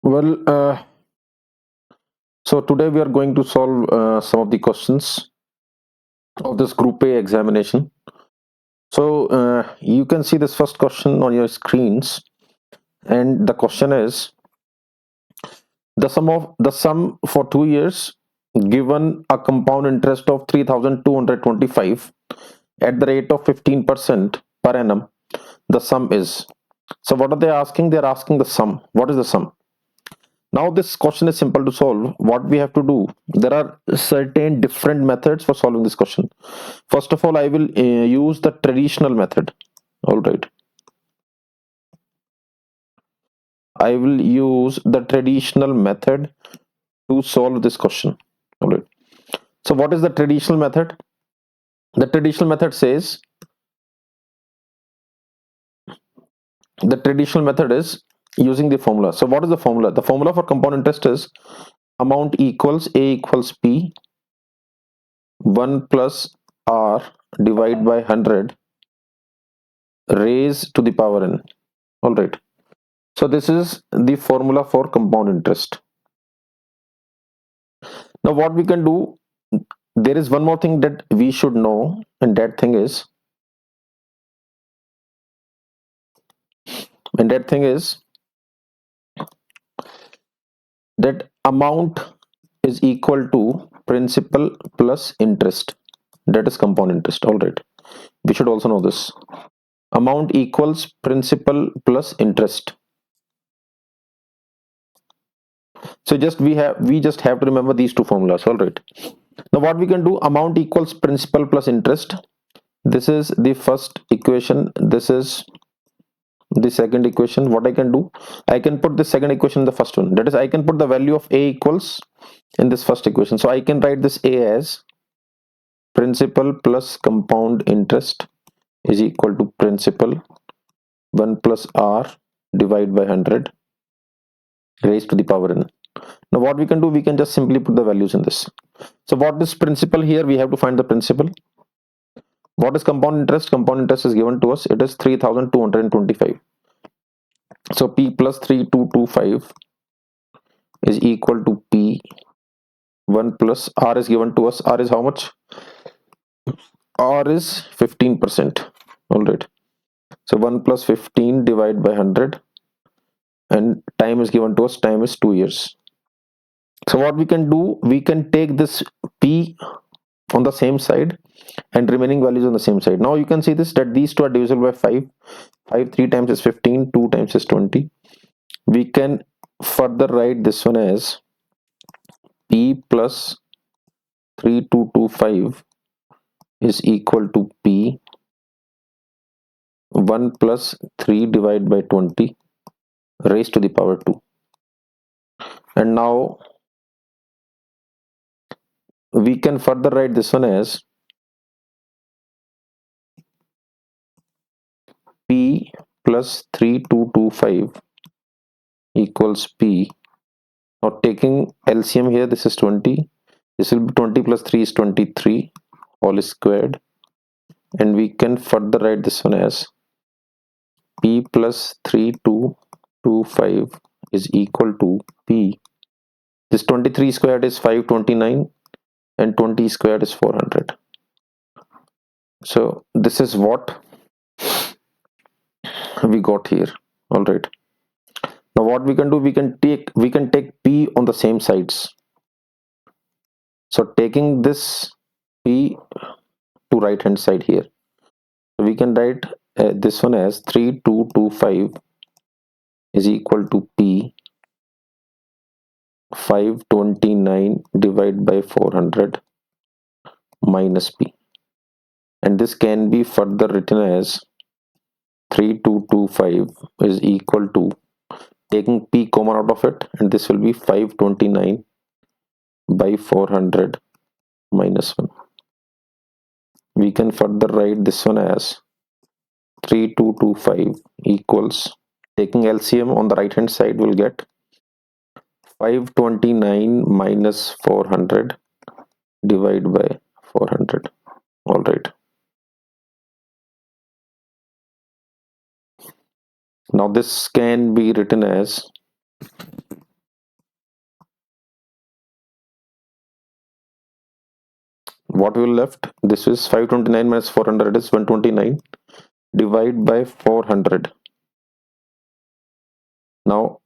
Well, so today we are going to solve some of the questions of this Group A examination. So you can see this first question on your screens, and the question is the sum for 2 years given a compound interest of 3,225 at the rate of 15% per annum. The sum is. So what are they asking? They are asking the sum. What is the sum? Now this question is simple to solve. What we have to do, there are certain different methods for solving this question. First of all, I will use the traditional method. All right, I will use the traditional method to solve this question. All right, so what is the traditional method? The traditional method says, the traditional method is using the formula. So what is the formula? The formula for compound interest is amount equals A equals P 1 plus R divided by 100 raised to the power n. All right, so this is the formula for compound interest. Now what we can do, there is one more thing that we should know, and that thing is that amount is equal to principal plus interest. That is compound interest. All right, we should also know this. Amount equals principal plus interest. So we just have to remember these two formulas. All right, now what we can do, amount equals principal plus interest. This is the first equation, this is the second equation. What I can do, I can put the second equation in the first one. That is, I can put the value of A equals in this first equation. So I can write this A as principal plus compound interest is equal to principal 1 plus R divided by 100 raised to the power n. Now what we can do, we can just simply put the values in this. So what is principal here? We have to find the principal. What is compound interest? Compound interest is given to us. It is 3,225. So P plus 3225 is equal to P 1 plus R is given to us. R is how much? R is 15%. All right. So 1 plus 15 divided by 100, and time is given to us. Time is 2 years. So what we can do, we can take this P on the same side and remaining values on the same side. Now you can see this, that these two are divisible by 5. 5 3 times is 15, 2 times is 20. We can further write this one as P plus 3225 is equal to P 1 plus 3 divided by 20 raised to the power 2. And now we can further write this one as P plus 3225 equals P. Now taking LCM here, this is 20. This will be 20 plus 3 is 23 all squared. And we can further write this one as P plus 3225 is equal to P. This 23 squared is 529 and 20 squared is 400. So this is what we got here. All right, now what we can do, we can take P on the same sides. So taking this P to right hand side here, we can write this one as 3225 is equal to P 529 divided by 400 minus P, and this can be further written as 3225 is equal to, taking P common out of it, and this will be 529 by 400 minus 1. We can further write this one as 3225 equals, taking LCM on the right hand side, will get 529 minus 400 divided by 400. All right, now this can be written as what will left? This is 529 minus 400 is 129. Divide by 400. Now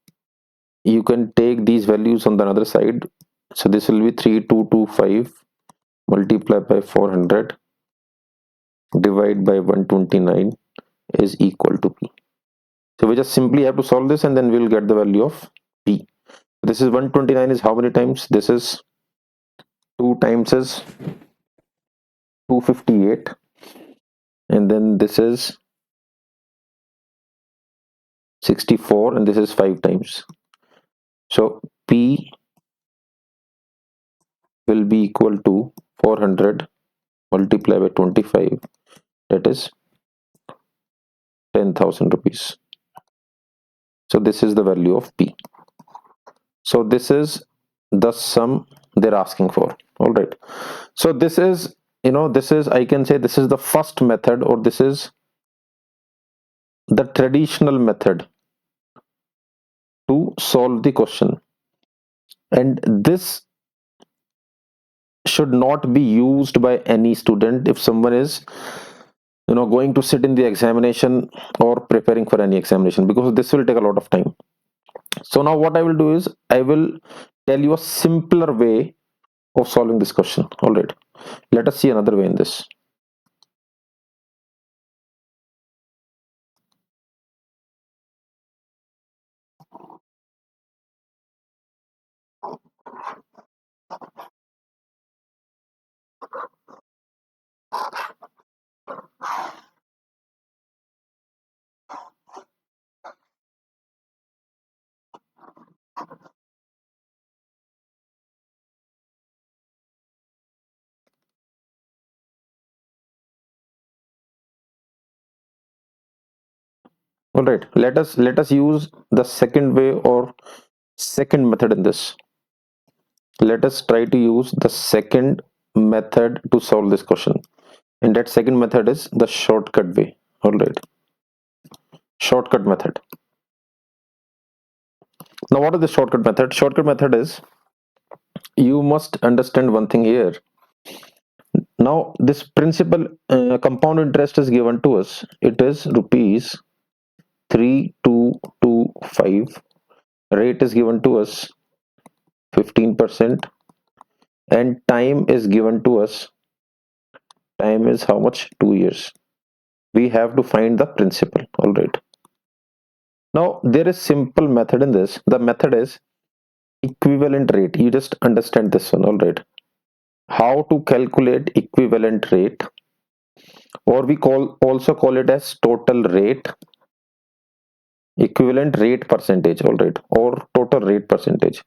you can take these values on the other side. So this will be 3225 multiplied by 400 divide by 129 is equal to P. So we just simply have to solve this and then we'll get the value of P. This is 129 is how many times? This is 2 times is 258, and then this is 64, and this is 5 times. So P will be equal to 400 multiplied by 25, that is 10,000 rupees. So this is the value of P. So this is the sum they're asking for. All right. So this is, this is, I can say this is the first method, or this is the traditional method to solve the question. And this should not be used by any student if someone is going to sit in the examination or preparing for any examination, because this will take a lot of time. So now what I will do is I will tell you a simpler way of solving this question. All right, let us see another way in this. All right, let us use the second way or second method in this. Let us try to use the second method to solve this question, and that second method is the shortcut way. All right, shortcut method. Now what is the shortcut method? Shortcut method is, you must understand one thing here. Now this principal compound interest is given to us. It is rupees 3225. Rate is given to us 15%, and time is given to us. Time is how much? 2 years. We have to find the principal. All right. Now there is simple method in this. The method is equivalent rate. You just understand this one. All right. How to calculate equivalent rate, or we also call it as total rate, equivalent rate percentage. All right, or total rate percentage,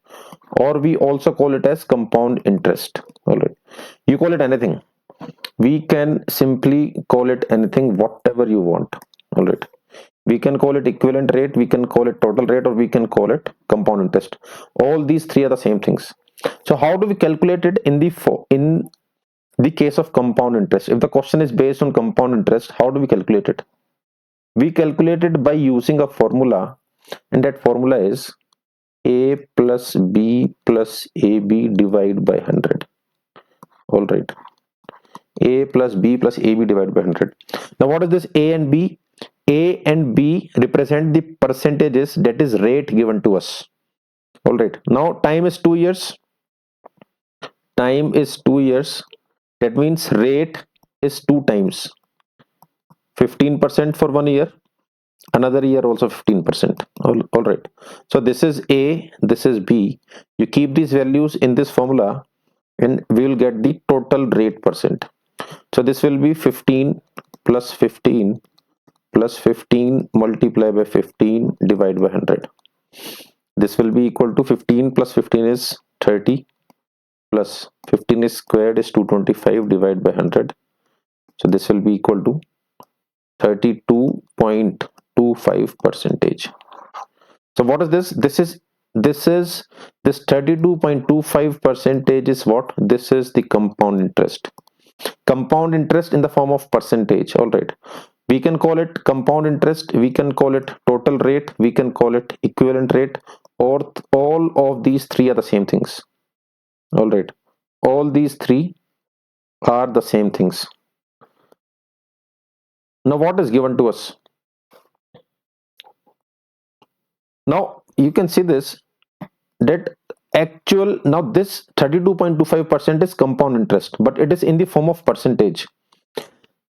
or we also call it as compound interest. All right, you call it anything. We can simply call it anything, whatever you want. All right, we can call it equivalent rate, we can call it total rate, or we can call it compound interest. All these three are the same things. So how do we calculate it in the case of compound interest? If the question is based on compound interest, how do we calculate it? We calculate it by using a formula, and that formula is a plus b plus ab divided by 100. All right, a plus b plus ab divided by 100. Now what is this a and b? A and b represent the percentages, that is rate given to us. All right, now time is 2 years. Time is 2 years. That means rate is 2 times 15% for 1 year, another year also 15%. All right, so this is a, this is b. You keep these values in this formula and we will get the total rate percent. So this will be 15 plus 15 plus 15 multiplied by 15 divided by 100. This will be equal to 15 plus 15 is 30, plus 15 is squared is 225 divided by 100. So this will be equal to 32.25 percentage. So what is this? This 32.25 percentage is what? This is the compound interest. Compound interest in the form of percentage. All right, we can call it compound interest, we can call it total rate, we can call it equivalent rate, or all of these three are the same things. All right, all these three are the same things. Now what is given to us? Now you can see this, that actual, now this 32.25% is compound interest, but it is in the form of percentage.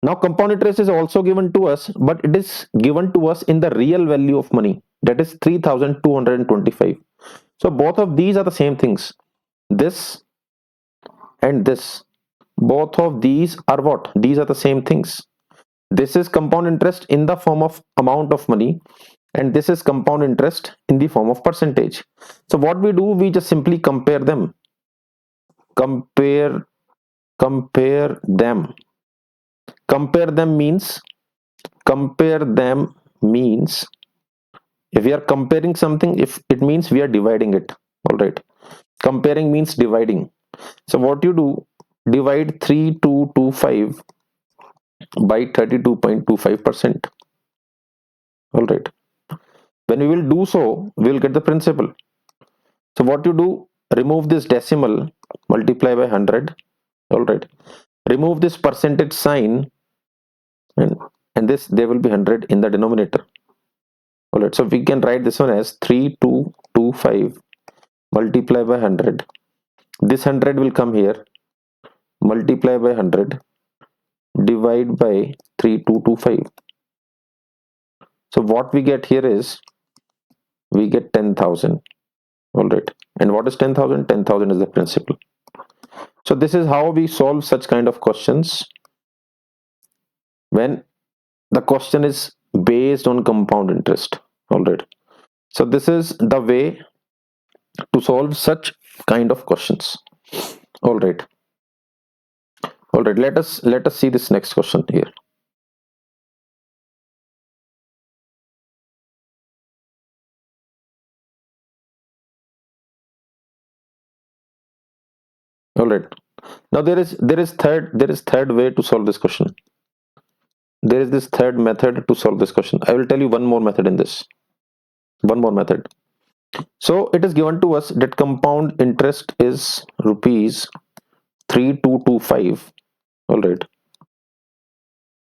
Now compound interest is also given to us, but it is given to us in the real value of money, that is 3,225. So both of these are the same things. This and this, both of these are what? These are the same things. This is compound interest in the form of amount of money, and this is compound interest in the form of percentage. So what we do, we just simply compare them. Compare them. Compare them means if we are comparing something, if it means we are dividing it. All right. Comparing means dividing. So what you do, divide 3225 by 32.25%. All right. When we will do so, we will get the principal. So what you do, remove this decimal, multiply by 100. All right. Remove this percentage sign, and, and this, there will be 100 in the denominator. All right. So we can write this one as 3225 multiply by 100. This 100 will come here, multiply by 100, divide by 3225. So what we get here is, we get 10,000. All right. And what is 10,000? 10,000 is the principal. So this is how we solve such kind of questions when the question is based on compound interest. All right. So this is the way to solve such kind of questions. All right. All right. Let us see this next question here. All right. Now there is third way to solve this question. There is this third method to solve this question. I will tell you one more method in this. One more method. So it is given to us that compound interest is rupees 3225. All right.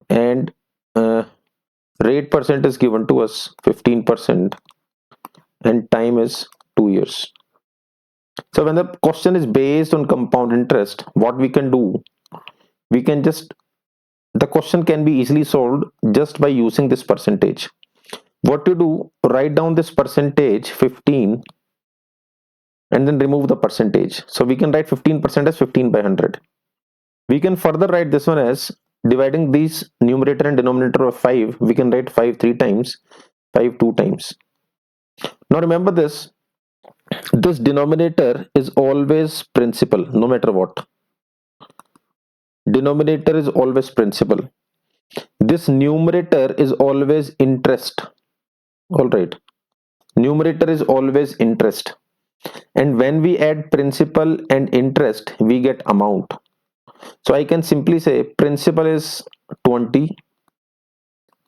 And rate percent is given to us 15%, and time is 2 years. So when the question is based on compound interest, what we can do, we can just, the question can be easily solved just by using this percentage. What to do, write down this percentage 15 and then remove the percentage. So we can write 15% as 15 by 100. We can further write this one as dividing these numerator and denominator of 5. We can write 5 3 times, 5 2 times. Now remember this denominator is always principal, no matter what. Denominator is always principal. This numerator is always interest. All right. Numerator is always interest. And when we add principal and interest, we get amount. So I can simply say principal is 20,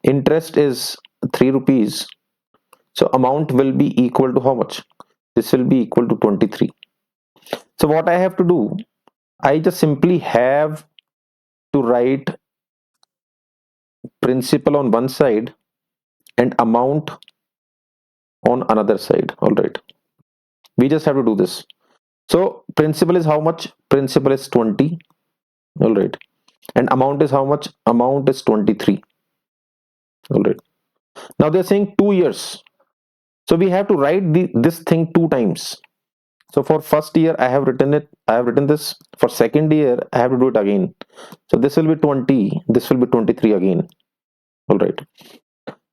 interest is 3 rupees. So amount will be equal to how much? This will be equal to 23. So what I have to do, I just simply have to write principal on one side and amount on another side. All right. We just have to do this. So principal is how much? Principal is 20. All right. And amount is how much? Amount is 23. All right. Now they're saying 2 years. So we have to write this thing 2 times. So for first year, I have written it. I have written this. For second year, I have to do it again. So this will be 20. This will be 23 again. All right.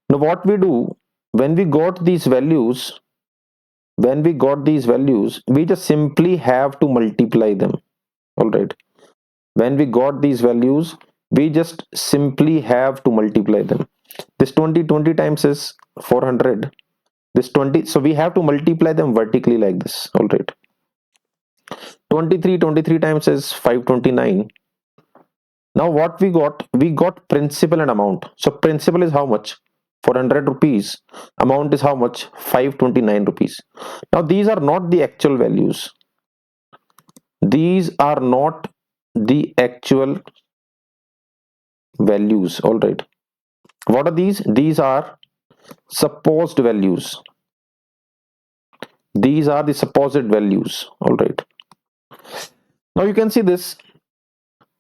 Now what we do, when we got these values, we just simply have to multiply them. All right. When we got these values, we just simply have to multiply them. This 20 times is 400. This 20, so we have to multiply them vertically like this. All right. 23 times is 529. Now what we got principal and amount. So principal is how much? 400 rupees. Amount is how much? 529 rupees. Now these are not the actual values. These are not the actual values. All right, what are these are supposed values. These are the supposed values. All right, now you can see this.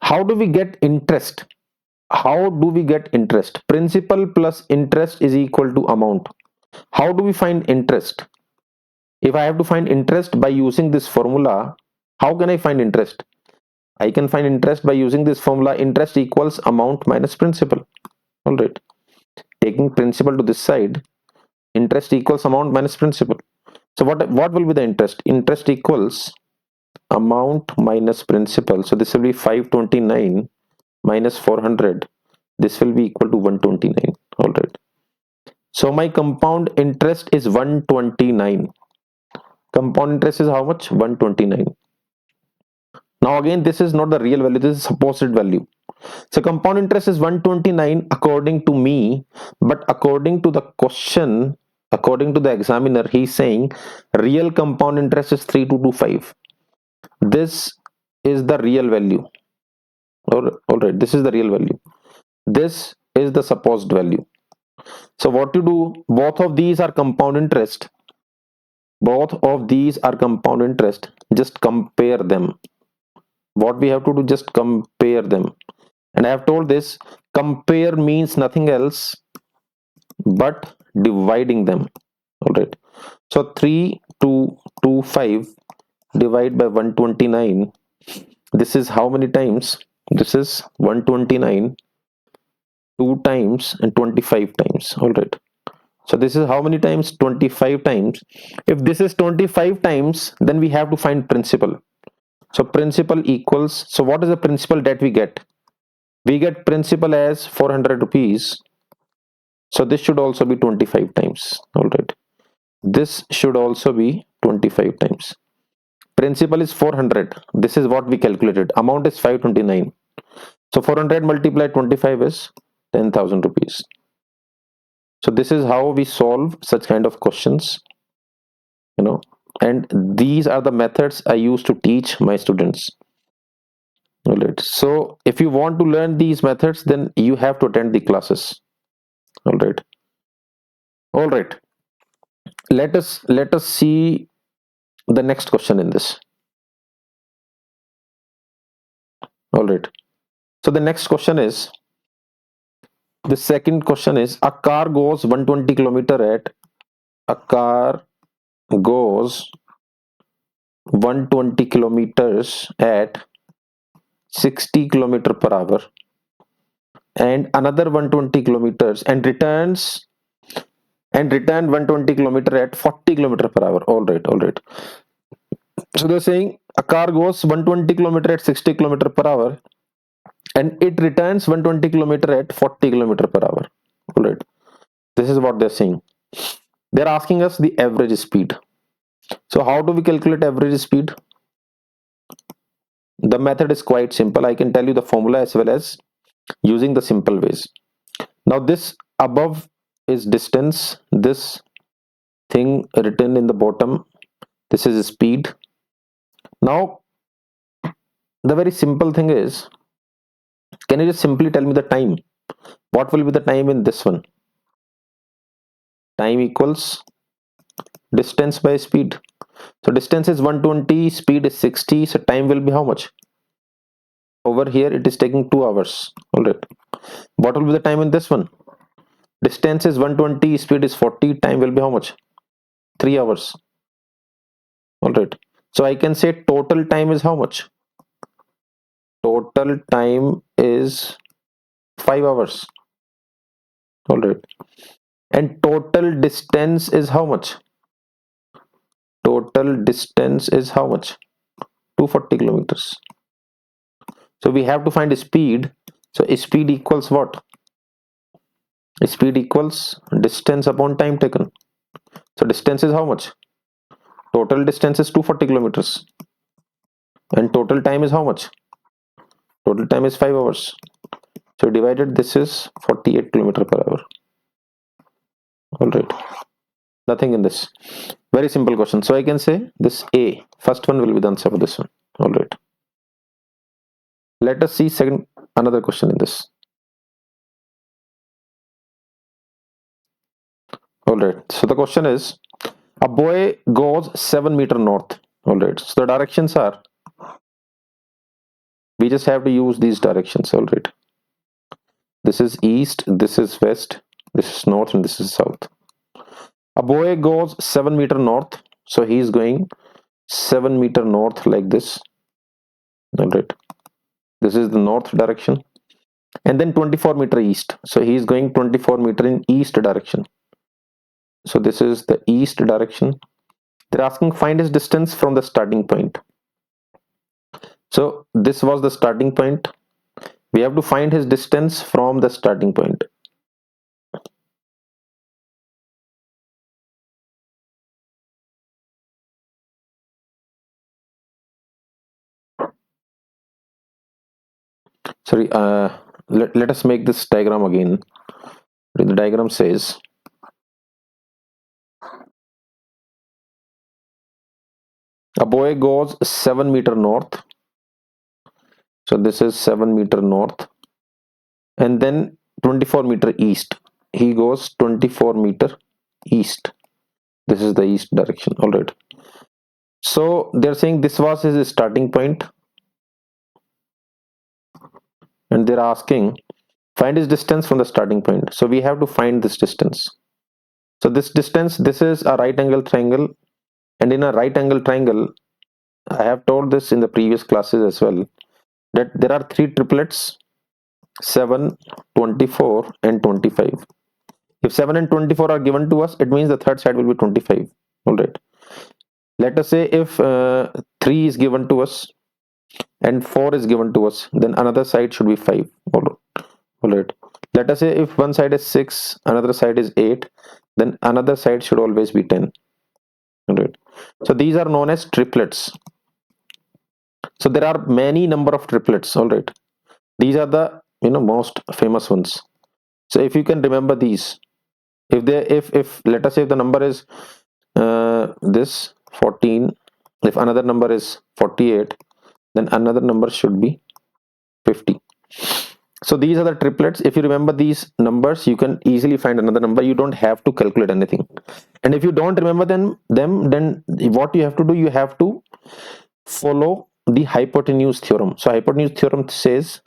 How do we get interest? How do we get interest? Principal plus interest is equal to amount. How do we find interest? If I have to find interest by using this formula, how can I find interest? I can find interest by using this formula. Interest equals amount minus principal. All right, taking principal to this side, interest equals amount minus principal. So what will be the interest? Interest equals amount minus principal. So this will be 529 minus 400. This will be equal to 129. All right, so my compound interest is 129. Compound interest is how much? 129. Now again, this is not the real value, this is supposed value. So compound interest is 129 according to me, but according to the question, according to the examiner, he's saying real compound interest is 3225. This is the real value. All right, this is the real value. This is the supposed value. So what to do? Both of these are compound interest. Both of these are compound interest. Just compare them. What we have to do, just compare them. And I have told this, compare means nothing else but dividing them. All right, so 3225 divide by 129. This is how many times? This is 129 2 times and 25 times. All right, so this is how many times? 25 times. If this is 25 times, then we have to find principal. So principal equals, so what is the principal that we get? We get principal as 400 rupees. So this should also be 25 times. All right, this should also be 25 times. Principal is 400. This is what we calculated. Amount is 529. So 400 multiplied 25 is 10,000 rupees. So this is how we solve such kind of questions, and these are the methods I use to teach my students. All right, so if you want to learn these methods, then you have to attend the classes. All right, all right, let us see the next question in this. All right, so the next question is, the second question is, a car goes 120 kilometer at a car goes 120 kilometers at 60 kilometer per hour and another 120 kilometers and return 120 kilometer at 40 kilometer per hour. All right, all right, so they're saying a car goes 120 kilometer at 60 kilometer per hour and it returns 120 kilometer at 40 kilometer per hour. All right, this is what they're saying. They're asking us the average speed. So how do we calculate average speed? The method is quite simple. I can tell you the formula as well as using the simple ways. Now this above is distance, this thing written in the bottom, this is speed. Now the very simple thing is, can you just simply tell me the time? What will be the time in this one? Time equals distance by speed. So distance is 120, speed is 60, so time will be how much? Over here it is taking 2 hours. All right, what will be the time in this one? Distance is 120, speed is 40, time will be how much? 3 hours. All right, so I can say total time is how much? Total time is 5 hours. All right, and total distance is how much? Total distance is how much? 240 kilometers. So we have to find speed. So speed equals what? Speed equals distance upon time taken. So distance is how much? Total distance is 240 kilometers and total time is how much? Total time is 5 hours. So divided, this is 48 kilometer per hour. All right, nothing in this. Very simple question. So I can say this A, first one will be the answer for this one. All right. Let us see second another question in this. All right, so the question is, a boy goes 7 meter north. All right, so the directions are, we just have to use these directions. All right, this is east, this is west, this is north, and this is south. A boy goes 7 meter north, so he is going 7 meter north like this. All right, this is the north direction, and then 24 meter east, so he is going 24 meter in east direction. So this is the east direction. They're asking find his distance from the starting point. So this was the starting point. We have to find his distance from the starting point. Sorry, let us make this diagram again. The diagram says, a boy goes 7 meter north. So this is 7 meter north, and then 24 meter east. He goes 24 meter east. This is the east direction. All right. So they're saying this was his starting point, and they're asking find his distance from the starting point. So we have to find this distance. So this distance, this is a right angle triangle, and in a right angle triangle, I have told this in the previous classes as well, that there are three triplets: 7, 24, and 25. If 7 and 24 are given to us, it means the third side will be 25. All right. Let us say if 3 is given to us and 4 is given to us, then another side should be 5. All right. Let us say if one side is 6, another side is 8, then another side should always be 10. All right. So these are known as triplets. So there are many number of triplets. All right. These are the most famous ones. So if you can remember these, if let us say if the number is this 14, if another number is 48, then another number should be 50. So these are the triplets. If you remember these numbers, you can easily find another number. You don't have to calculate anything. And if you don't remember them, then what you have to do, you have to follow the hypotenuse theorem. So hypotenuse theorem says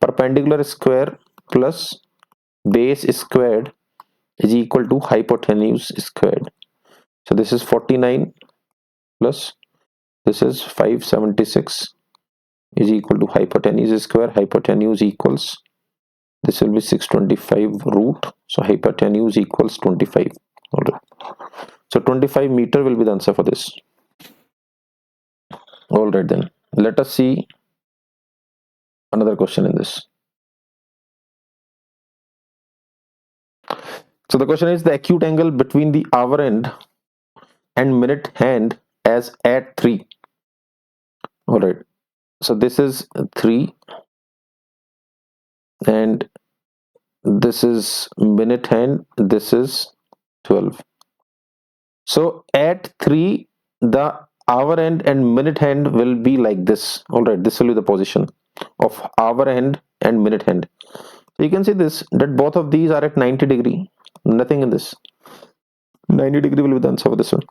perpendicular square plus base squared is equal to hypotenuse squared. So this is 49 plus this is 576 is equal to hypotenuse square. Hypotenuse equals, this will be 625 root, so hypotenuse equals 25. All right. So 25 meter will be the answer for this. All right, then let us see another question in this. So the question is the acute angle between the hour end and minute hand as at 3. All right. So this is 3 and this is minute hand, this is 12. So at 3, the hour end and minute hand will be like this. All right, this will be the position of hour hand and minute hand. So you can see this, that both of these are at 90 degree. Nothing in this. 90 degree will be the answer for this one.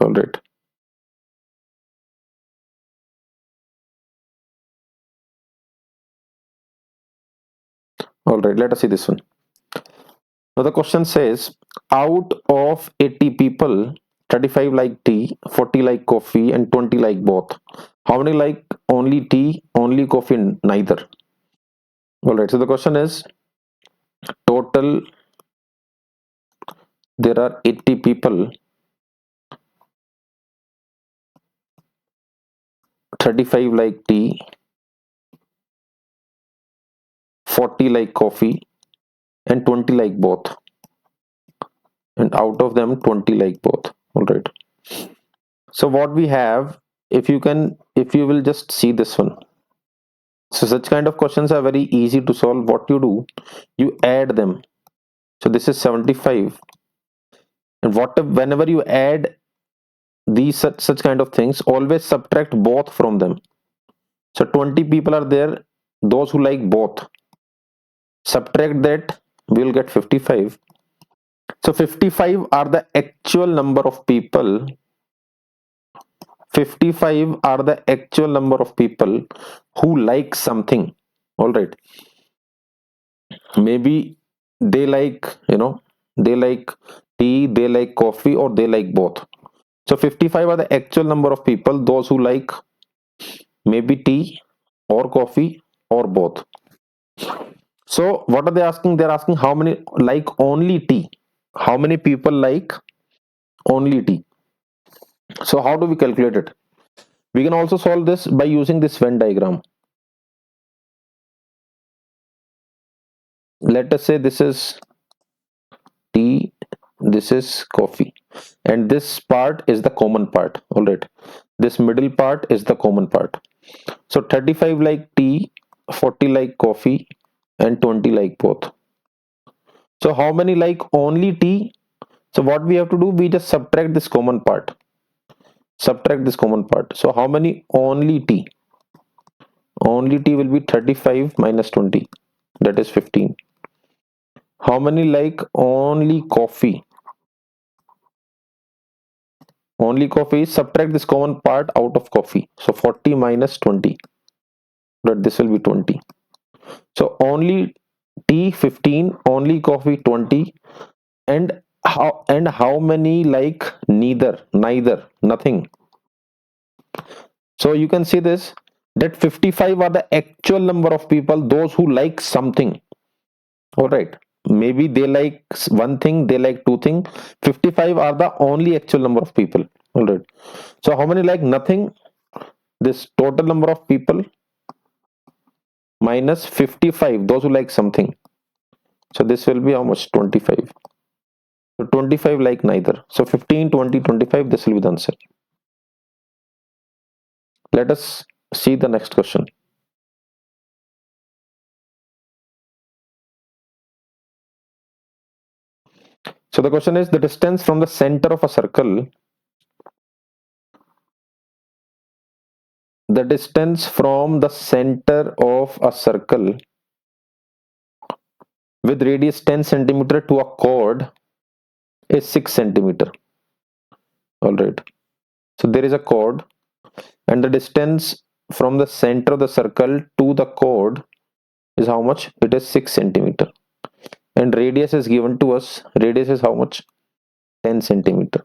All right. All right, let us see this one. Now the question says, out of 80 people, 35 like tea, 40 like coffee, and 20 like both. How many like only tea, only coffee, and neither? All right, so the question is, total there are 80 people, 35 like tea, 40 like coffee, and 20 like both. And out of them, 20 like both. All right. So what we have, if you will just see this one. So such kind of questions are very easy to solve. What you do, you add them. So this is 75. And whenever you add these such kind of things, always subtract both from them. So 20 people are there, those who like both. Subtract that, we will get 55. So 55 are the actual number of people. 55 are the actual number of people who like something. All right. Maybe they like, they like tea, they like coffee, or they like both. So 55 are the actual number of people, those who like maybe tea or coffee or both. So what are they asking? They're asking how many like only tea. How many people like only tea? So how do we calculate it? We can also solve this by using this Venn diagram. Let us say this is tea, this is coffee, and this part is the common part. All right, this middle part is the common part. So 35 like tea, 40 like coffee, and 20 like both. So how many like only tea? So what we have to do, we just subtract this common part. Subtract this common part. So how many only tea? Only tea will be 35 minus 20, that is 15. How many like only coffee? Only coffee is, subtract this common part out of coffee. So 40 minus 20, but this will be 20. So only tea 15, only coffee 20, and how many like neither, nothing. So you can see this, that 55 are the actual number of people, those who like something. All right. Maybe they like one thing, they like two things. 55 are the only actual number of people. All right. So how many like nothing? This total number of people minus 55, those who like something. So this will be how much? 25. So 25 like neither. So 15, 20, 25, this will be the answer. Let us see the next question. So the question is, the distance from the center of a circle, the distance from the center of a circle with radius 10 centimeter to a chord is 6 centimeter. All right. So there is a chord, and the distance from the center of the circle to the chord is how much? It is 6 centimeter. And radius is given to us. Radius is how much? 10 centimeter.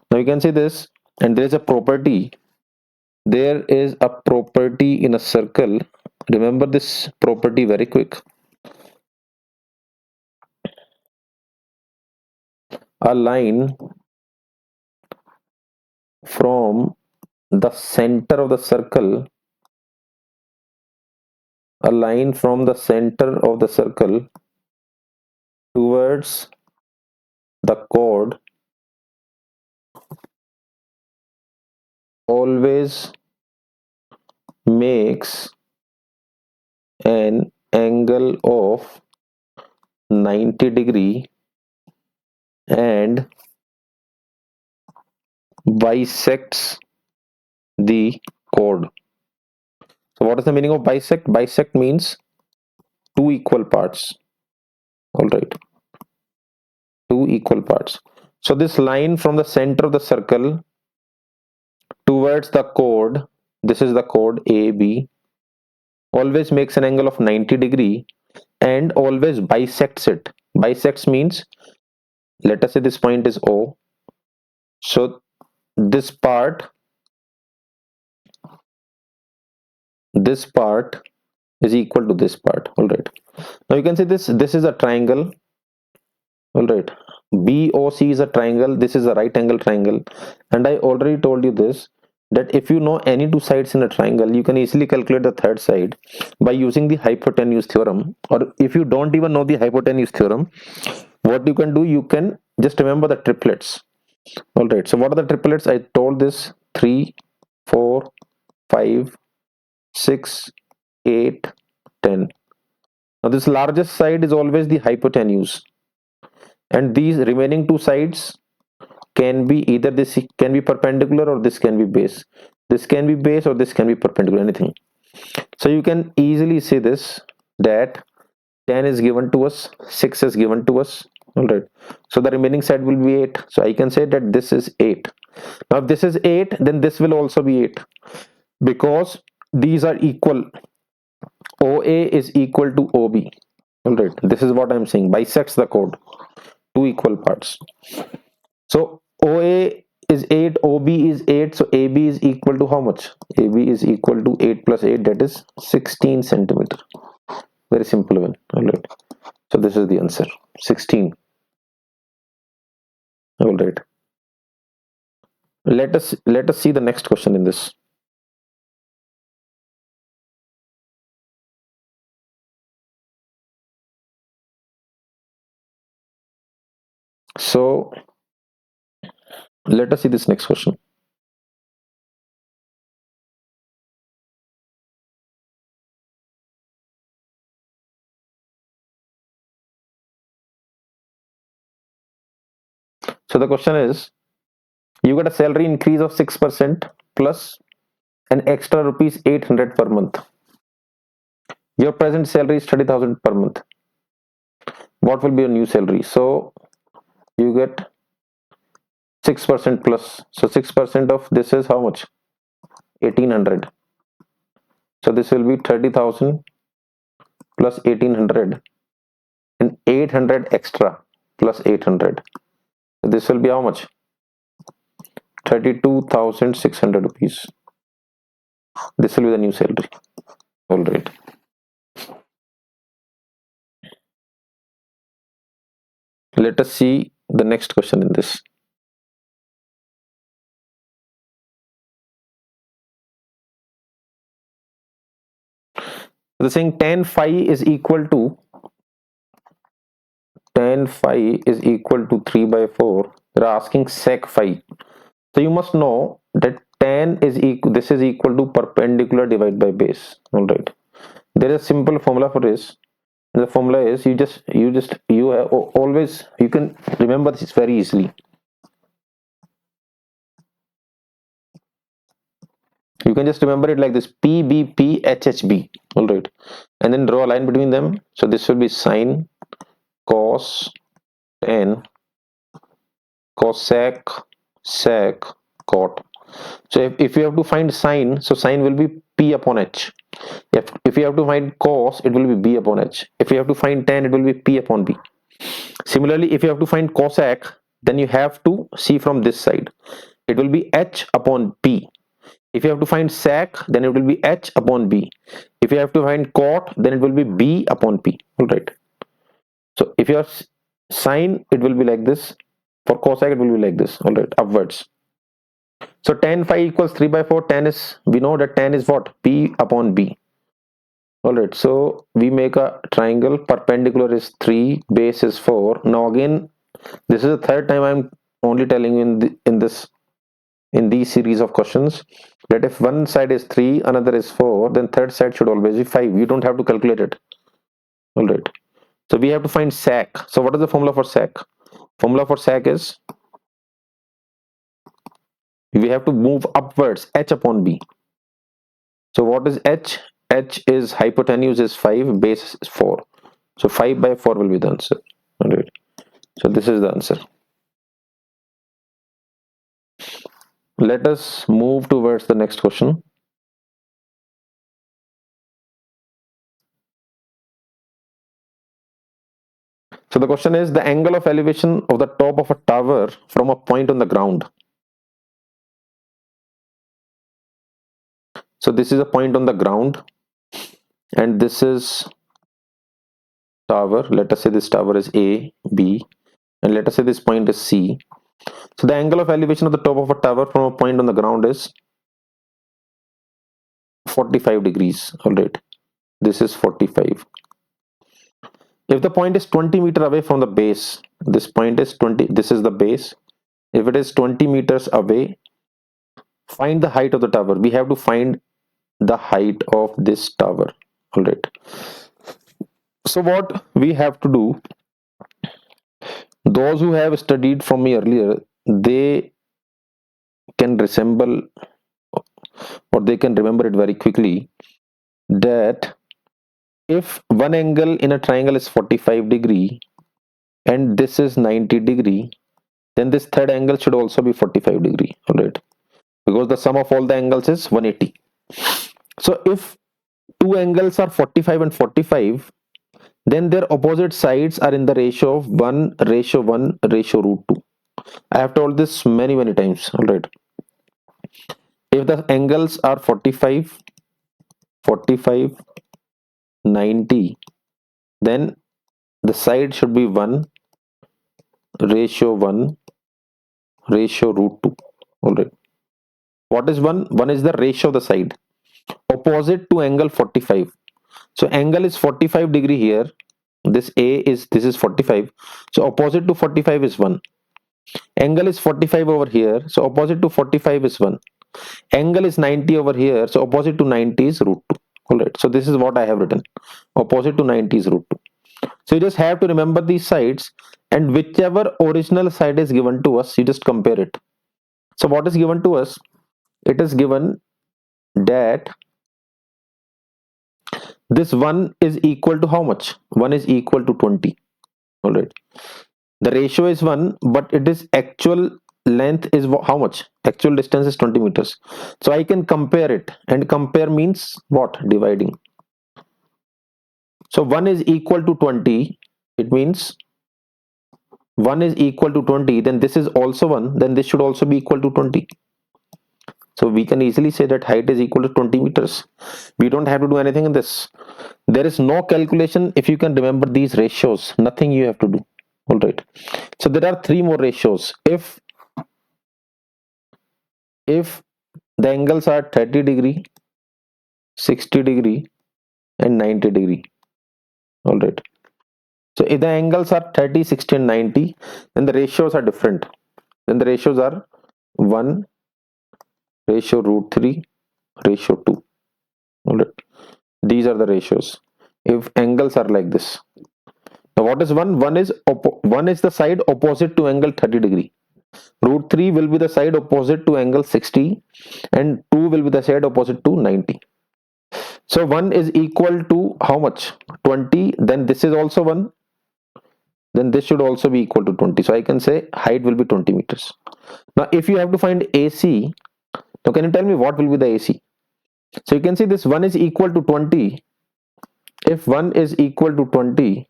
Now you can see this, and there is a property. There is a property in a circle. Remember this property very quick. A line from the center of the circle, a line from the center of the circle towards the chord always makes an angle of 90 degree and bisects the chord. So what is the meaning of bisect? Bisect means two equal parts. All right, two equal parts. So this line from the center of the circle towards the chord, this is the chord AB, always makes an angle of 90 degree and always bisects it. Bisects means, let us say this point is O. So this part is equal to this part. All right. Now you can see this is a triangle. All right. BOC is a triangle. This is a right angle triangle. And I already told you this, that if you know any two sides in a triangle, you can easily calculate the third side by using the hypotenuse theorem. Or if you don't even know the hypotenuse theorem, what you can do, you can just remember the triplets. All right. So what are the triplets? I told this: 3, 4, 5, 6, 8, 10. Now this largest side is always the hypotenuse, and these remaining two sides can be either this can be perpendicular or this can be base. This can be base or this can be perpendicular, anything. So you can easily say this, that 10 is given to us, 6 is given to us. All right. So the remaining side will be 8. So I can say that this is 8. Now if this is 8, then this will also be 8, because these are equal. OA is equal to OB. All right. This is what I'm saying. Bisects the chord. Two equal parts. So OA is 8, OB is 8. So AB is equal to how much? AB is equal to 8 plus 8, that is 16 centimeter. Very simple one. All right. So this is the answer, 16. All right. Let us see the next question in this. So let us see this next question. So the question is, you got a salary increase of 6% plus an extra rupees 800 per month. Your present salary is 30,000 per month. What will be your new salary? So you get 6% plus. So 6% of this is how much? 1800. So this will be 30,000 plus 1800 and 800 extra plus 800. So this will be how much? 32,600 rupees. This will be the new salary. All right. Let us see the next question in this. The saying tan phi is equal to 3 by 4. They're asking sec phi. So you must know that tan is equal, this is equal to perpendicular divided by base. All right. There is a simple formula for this. The formula is, you have always, you can remember this very easily. You can just remember it like this: PBP HHB. All right. And then draw a line between them. So this will be sine, cos, tan, cosec, sec, cot. So if you have to find sine, so sine will be P upon H. If you have to find cos, it will be B upon H. If you have to find tan, it will be P upon B. Similarly, if you have to find cosec, then you have to see from this side. It will be H upon P. If you have to find sec, then it will be H upon B. If you have to find cot, then it will be B upon P. All right. So if you are sine, it will be like this. For cosec, it will be like this. All right, upwards. So tan phi equals 3 by 4. Tan is, we know that tan is what? P upon B. All right. So we make a triangle. Perpendicular is 3, base is 4. Now again, this is the third time I'm only telling you in these series of questions, that if one side is 3, another is 4, then third side should always be 5. You don't have to calculate it. All right. So we have to find sec. So what is the formula for sec? Formula for sec is, we have to move upwards, H upon B. So what is H? H is hypotenuse is 5, base is 4. So 5 by 4 will be the answer. All right. So this is the answer. Let us move towards the next question. So the question is, the angle of elevation of the top of a tower from a point on the ground. So this is a point on the ground, and this is tower. Let us say this tower is A, B, and let us say this point is C. So the angle of elevation of the top of a tower from a point on the ground is 45 degrees. All right. This is 45. If the point is 20 meter away from the base, this point is 20, this is the base. If it is 20 meters away, find the height of the tower. We have to find the height of this tower. All right. So what we have to do, those who have studied from me earlier, they can resemble, or they can remember it very quickly, that if one angle in a triangle is 45 degree and this is 90 degree, then this third angle should also be 45 degree, all right, because the sum of all the angles is 180. So if two angles are 45 and 45, then their opposite sides are in the ratio of 1 ratio 1 ratio root 2. I have told this many times, all right. If the angles are 45, 45, 90, then the side should be 1 ratio 1 ratio root 2, all right. What is 1? 1 is the ratio of the side opposite to angle 45. So angle is 45 degree here. This this is 45. So opposite to 45 is 1. Angle is 45 over here. So opposite to 45 is 1. Angle is 90 over here. So opposite to 90 is root 2. All right. So this is what I have written. Opposite to 90 is root 2. So you just have to remember these sides, and whichever original side is given to us, you just compare it. So what is given to us? It is given that this 1 is equal to how much? 1 is equal to 20. All right. The ratio is 1, but it is actual length is how much? Actual distance is 20 meters. So I can compare it, and compare means what? Dividing. So 1 is equal to 20. It means 1 is equal to 20. Then this is also 1. Then this should also be equal to 20. So we can easily say that height is equal to 20 meters. We don't have to do anything in this. There is no calculation if you can remember these ratios. Nothing you have to do. All right. So there are three more ratios. If the angles are 30 degree, 60 degree, and 90 degree. All right. So if the angles are 30, 60, and 90, then the ratios are different. Then the ratios are 1 ratio root 3 ratio 2. All right. These are the ratios if angles are like this. Now what is 1? 1 is the side opposite to angle 30 degree. Root 3 will be the side opposite to angle 60, and 2 will be the side opposite to 90. So 1 is equal to how much? 20. Then this is also 1. Then this should also be equal to 20. So I can say height will be 20 meters. Now if you have to find AC, now can you tell me what will be the AC? So you can see this 1 is equal to 20. If 1 is equal to 20,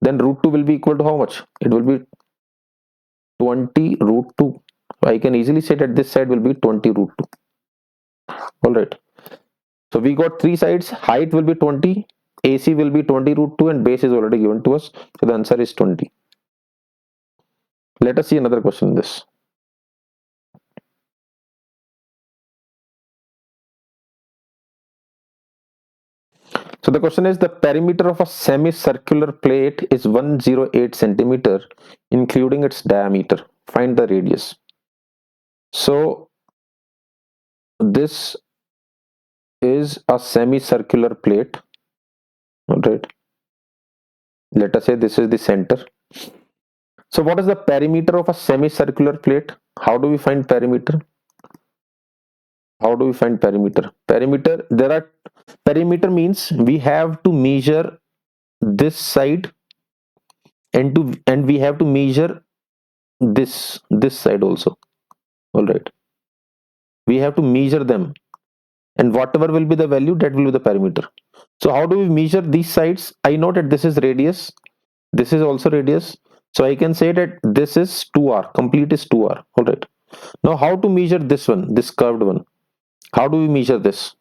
then root 2 will be equal to how much? It will be 20 root 2. So I can easily say that this side will be 20 root 2. All right. So we got three sides. Height will be 20, AC will be 20 root 2, and base is already given to us. So the answer is 20. Let us see another question in this. So the question is, the perimeter of a semicircular plate is 108 centimeter, including its diameter. Find the radius. So this is a semicircular plate. All right. Let us say this is the center. So what is the perimeter of a semicircular plate? How do we find perimeter? How do we find perimeter? Perimeter means we have to measure this side, and we have to measure this side also. All right. We have to measure them, and whatever will be the value, that will be the perimeter. So how do we measure these sides? I know that this is radius. This is also radius. So I can say that this is 2r. Complete is 2r. All right. Now how to measure this one, this curved one? How do we measure this?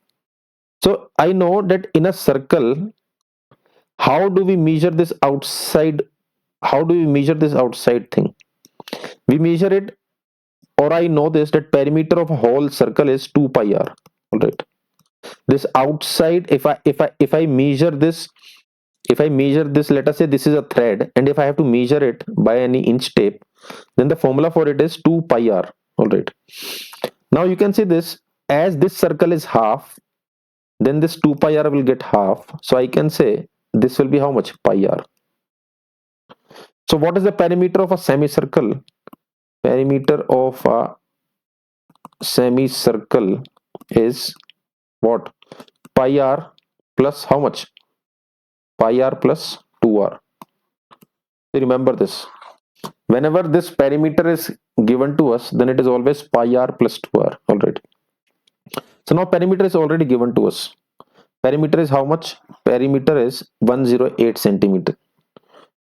So I know that in a circle, how do we measure this outside? How do we measure this outside thing? We measure it, or I know this, that perimeter of a whole circle is 2 pi r. All right. This outside, if I measure this, let us say this is a thread, and if I have to measure it by any inch tape, then the formula for it is 2 pi r. All right. Now you can see this, as this circle is half, then this 2 pi r will get half. So I can say this will be how much? Pi r. So what is the perimeter of a semicircle? Perimeter of a semicircle is what? Pi r plus how much? Pi r plus 2r. Remember this. Whenever this perimeter is given to us, then it is always pi r plus 2r. All right. So now perimeter is already given to us. Perimeter is how much? Perimeter is 108 centimeter.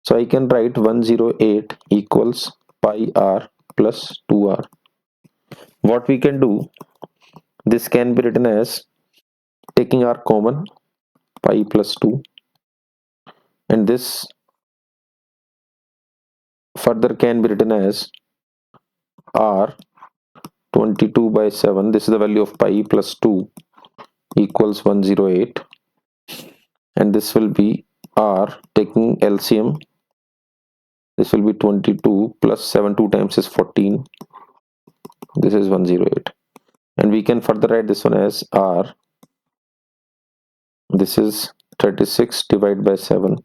So I can write 108 equals pi r plus 2r. What we can do, this can be written as taking r common, pi plus 2, and this further can be written as r 22 by 7. This is the value of pi plus 2 equals 108, and this will be r taking LCM. This will be 22 plus 7, 2 times is 14. This is 108, and we can further write this one as r. This is 36 divided by 7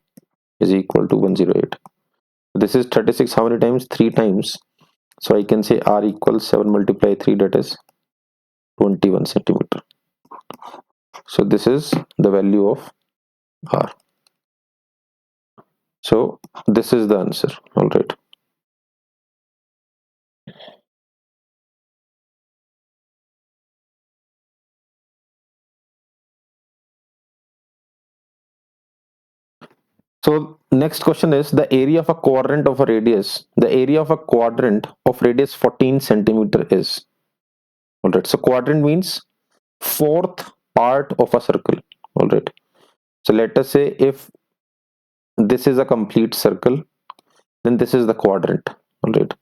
is equal to 108. This is 36 how many times? 3 times. So I can say r equals 7 multiply 3, that is 21 centimeter. So this is the value of r. So this is the answer. All right. So next question is the area of a quadrant of a radius. The area of a quadrant of radius 14 centimeter is. All right. So quadrant means fourth part of a circle. All right. So let us say if this is a complete circle, then this is the quadrant. All right.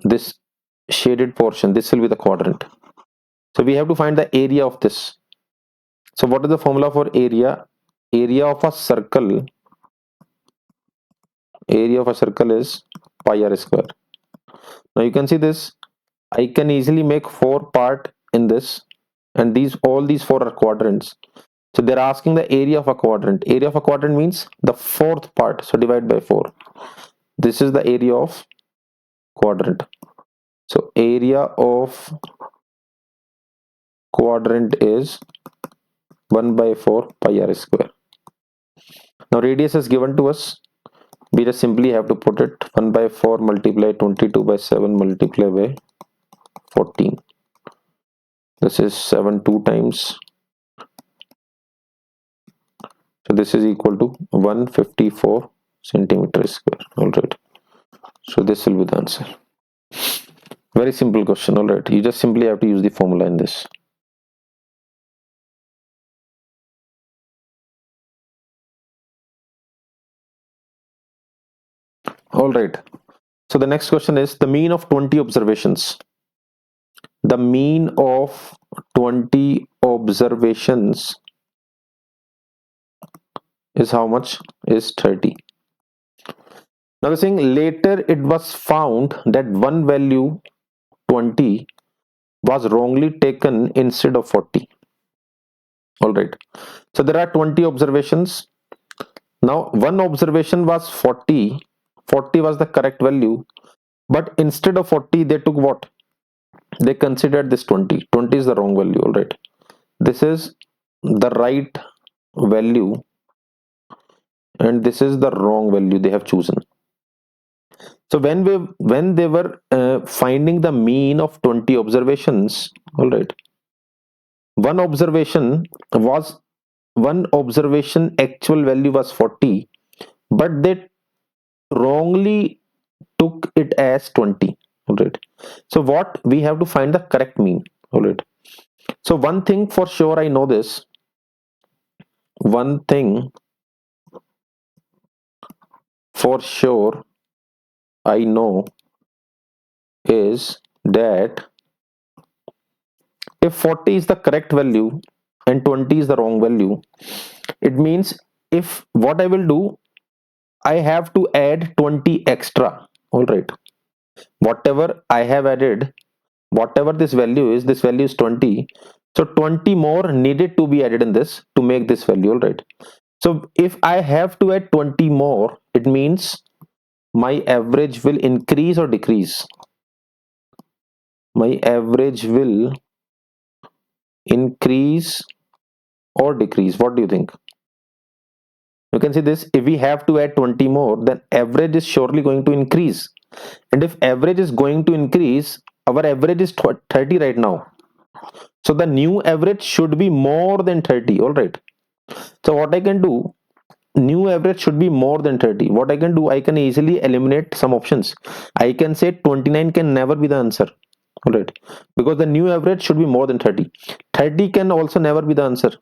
This shaded portion, this will be the quadrant. So we have to find the area of this. So what is the formula for area? Area of a circle is pi r square. Now you can see this. I can easily make 4 part in this, and all these 4 are quadrants. So they're asking the area of a quadrant. Area of a quadrant means the fourth part. So divide by 4. This is the area of quadrant. So area of quadrant is 1 by 4 pi r square. Now radius is given to us. We just simply have to put it 1 by 4 multiply 22 by 7 multiply by 14. This is 7 2 times. So this is equal to 154 centimeter square. All right. So this will be the answer. Very simple question. All right. You just simply have to use the formula in this. All right. So the next question is the mean of 20 observations. The mean of 20 observations is how much? Is 30. Now the thing, later it was found that one value 20 was wrongly taken instead of 40. All right. So there are 20 observations. Now one observation was 40. 40 was the correct value. But instead of 40, they took what? They considered this 20. 20 is the wrong value. All right. This is the right value, and this is the wrong value they have chosen. So when they were finding the mean of 20 observations, all right, one observation actual value was 40, but they wrongly took it as 20. All right. So what we have to find the correct mean. All right. So one thing for sure I know this. One thing for sure I know is that if 40 is the correct value and 20 is the wrong value, it means if what I will do, I have to add 20 extra. All right. Whatever I have added, whatever this value is 20. So 20 more needed to be added in this to make this value. All right. So if I have to add 20 more, it means my average will increase or decrease. My average will increase or decrease? What do you think? You can see this, if we have to add 20 more, then average is surely going to increase. And if average is going to increase, our average is 30 right now. So the new average should be more than 30, all right? So what I can do, new average should be more than 30. What I can do, I can easily eliminate some options. I can say 29 can never be the answer, all right? Because the new average should be more than 30. 30 can also never be the answer,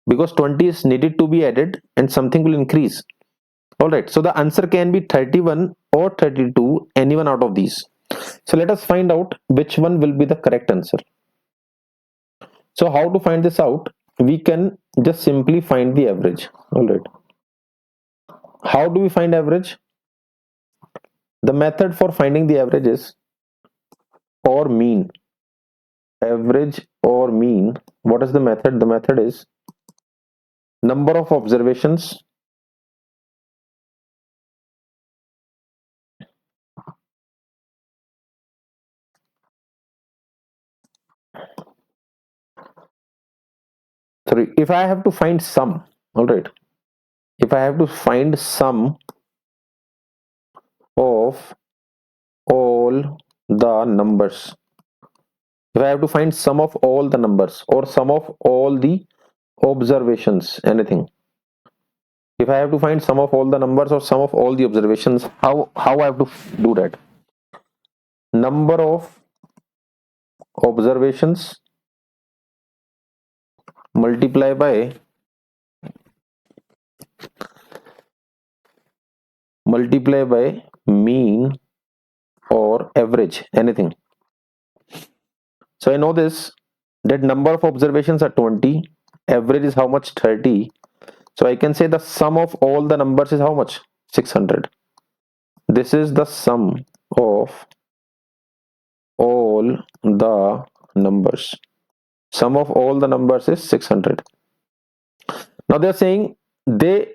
because 20 is needed to be added and something will increase. All right, so the answer can be 31 or 32, any one out of these. So let us find out which one will be the correct answer. So how to find this out? We can just simply find the average. All right, how do we find average? The method for finding the average is or mean. Average or mean. What is the method? The method is number of observations sorry, if I have to find sum, all right, if I have to find sum of all the numbers, if I have to find sum of all the numbers or sum of all the observations, anything, if I have to find sum of all the numbers or sum of all the observations, how I have to do that? Number of observations multiply by mean or average, anything. So I know this, that number of observations are 20, average is how much? 30. So I can say the sum of all the numbers is how much? 600. This is the sum of all the numbers. Sum of all the numbers is 600. Now they're saying they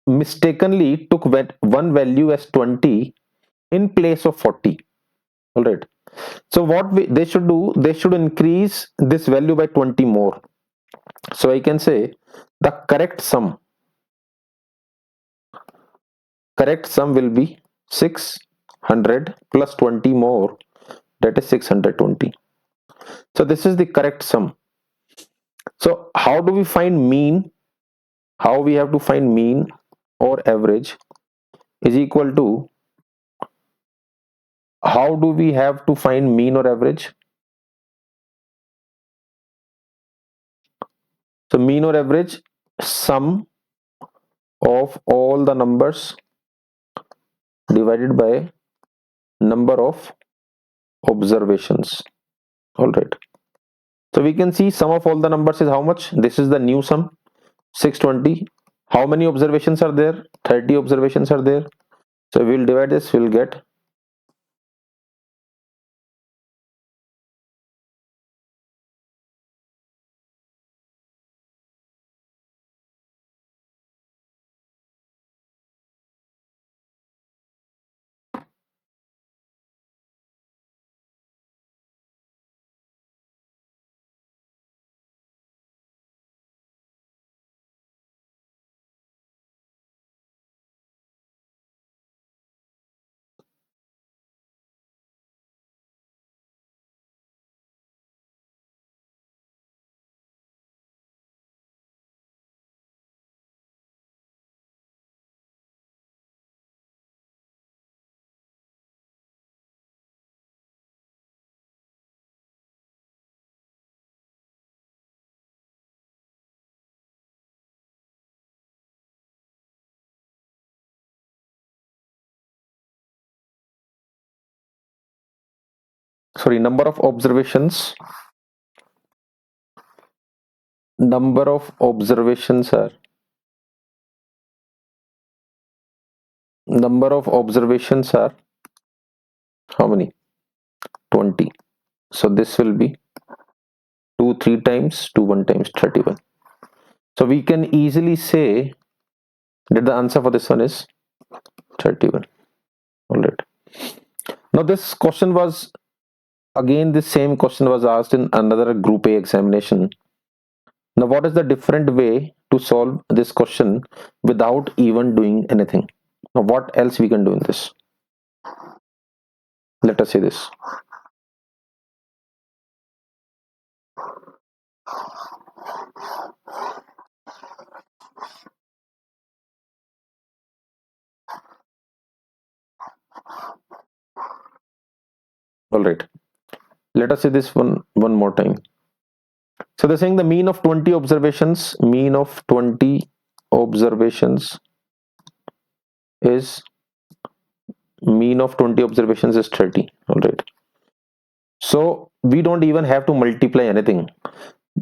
mistakenly took one value as 20 in place of 40. All right. So what they should do, they should increase this value by 20 more. So I can say the correct sum will be 600 plus 20 more, that is 620. So this is the correct sum. So how do we find mean? How we have to find mean or average is equal to, how do we have to find mean or average? So mean or average, sum of all the numbers divided by number of observations. All right. So we can see sum of all the numbers is how much? This is the new sum, 620. How many observations are there? 30 observations are there. So we'll divide this, we'll get, sorry, number of observations are, number of observations are how many? 20. So this will be 2 3 times 2 1 times 31. So we can easily say that the answer for this one is 31. All right. Now this question was Again, this same question was asked in another Group A examination. Now, what is the different way to solve this question without even doing anything? Now, what else we can do in this? Let us see this. All right. Let us see this one more time. So they're saying the mean of 20 observations, is mean of 20 observations is 30. All right. So we don't even have to multiply anything.